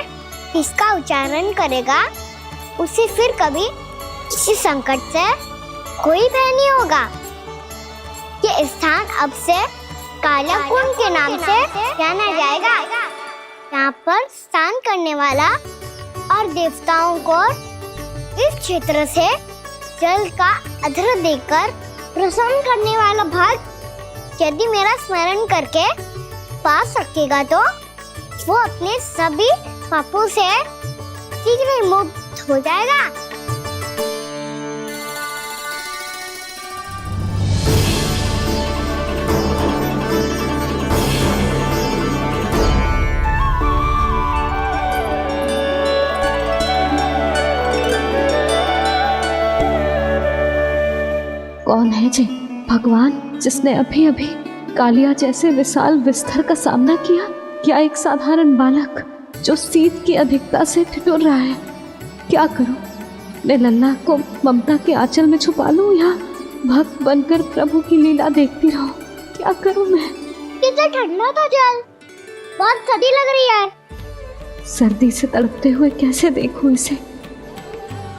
Speaker 1: इसका उच्चारण करेगा, उसे फिर कभी किसी संकट से कोई भय नहीं होगा। ये स्थान अब से काला कुंड के नाम से जाना जाएगा। यहाँ पर स्नान करने वाला और देवताओं को इस क्षेत्र से जल का अर्घ्य देकर प्रसन्न करने वाला भक्त यदि मेरा स्मरण करके पा सकेगा तो वो अपने सभी पापों से शीघ्र ही मुक्त हो जाएगा।
Speaker 14: कौन है जी भगवान जिसने अभी अभी कालिया जैसे विशाल विस्तर का सामना किया? क्या एक साधारण बालक जो शीत की अधिकता से ठिठुर रहा है? क्या करूं? मैं लल्ला को ममता के आंचल में छुपा लूं या भक्त बनकर प्रभु की लीला देखती रहूं? क्या करूं मैं?
Speaker 1: कितना ठंडा था जल, बहुत सर्दी लग रही है।
Speaker 14: सर्दी से तड़पते हुए कैसे देखूं इसे?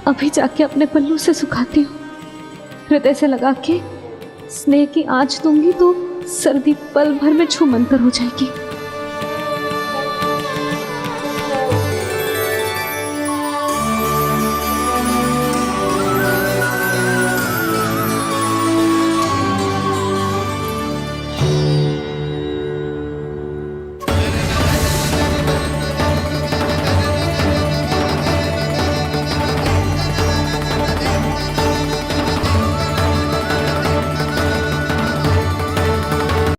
Speaker 14: अभी जाके अपने पल्लू से सुखाती हूँ। हृदय से लगा के स्नेह की आंच दूंगी तो सर्दी पल भर में छूमंतर हो जाएगी।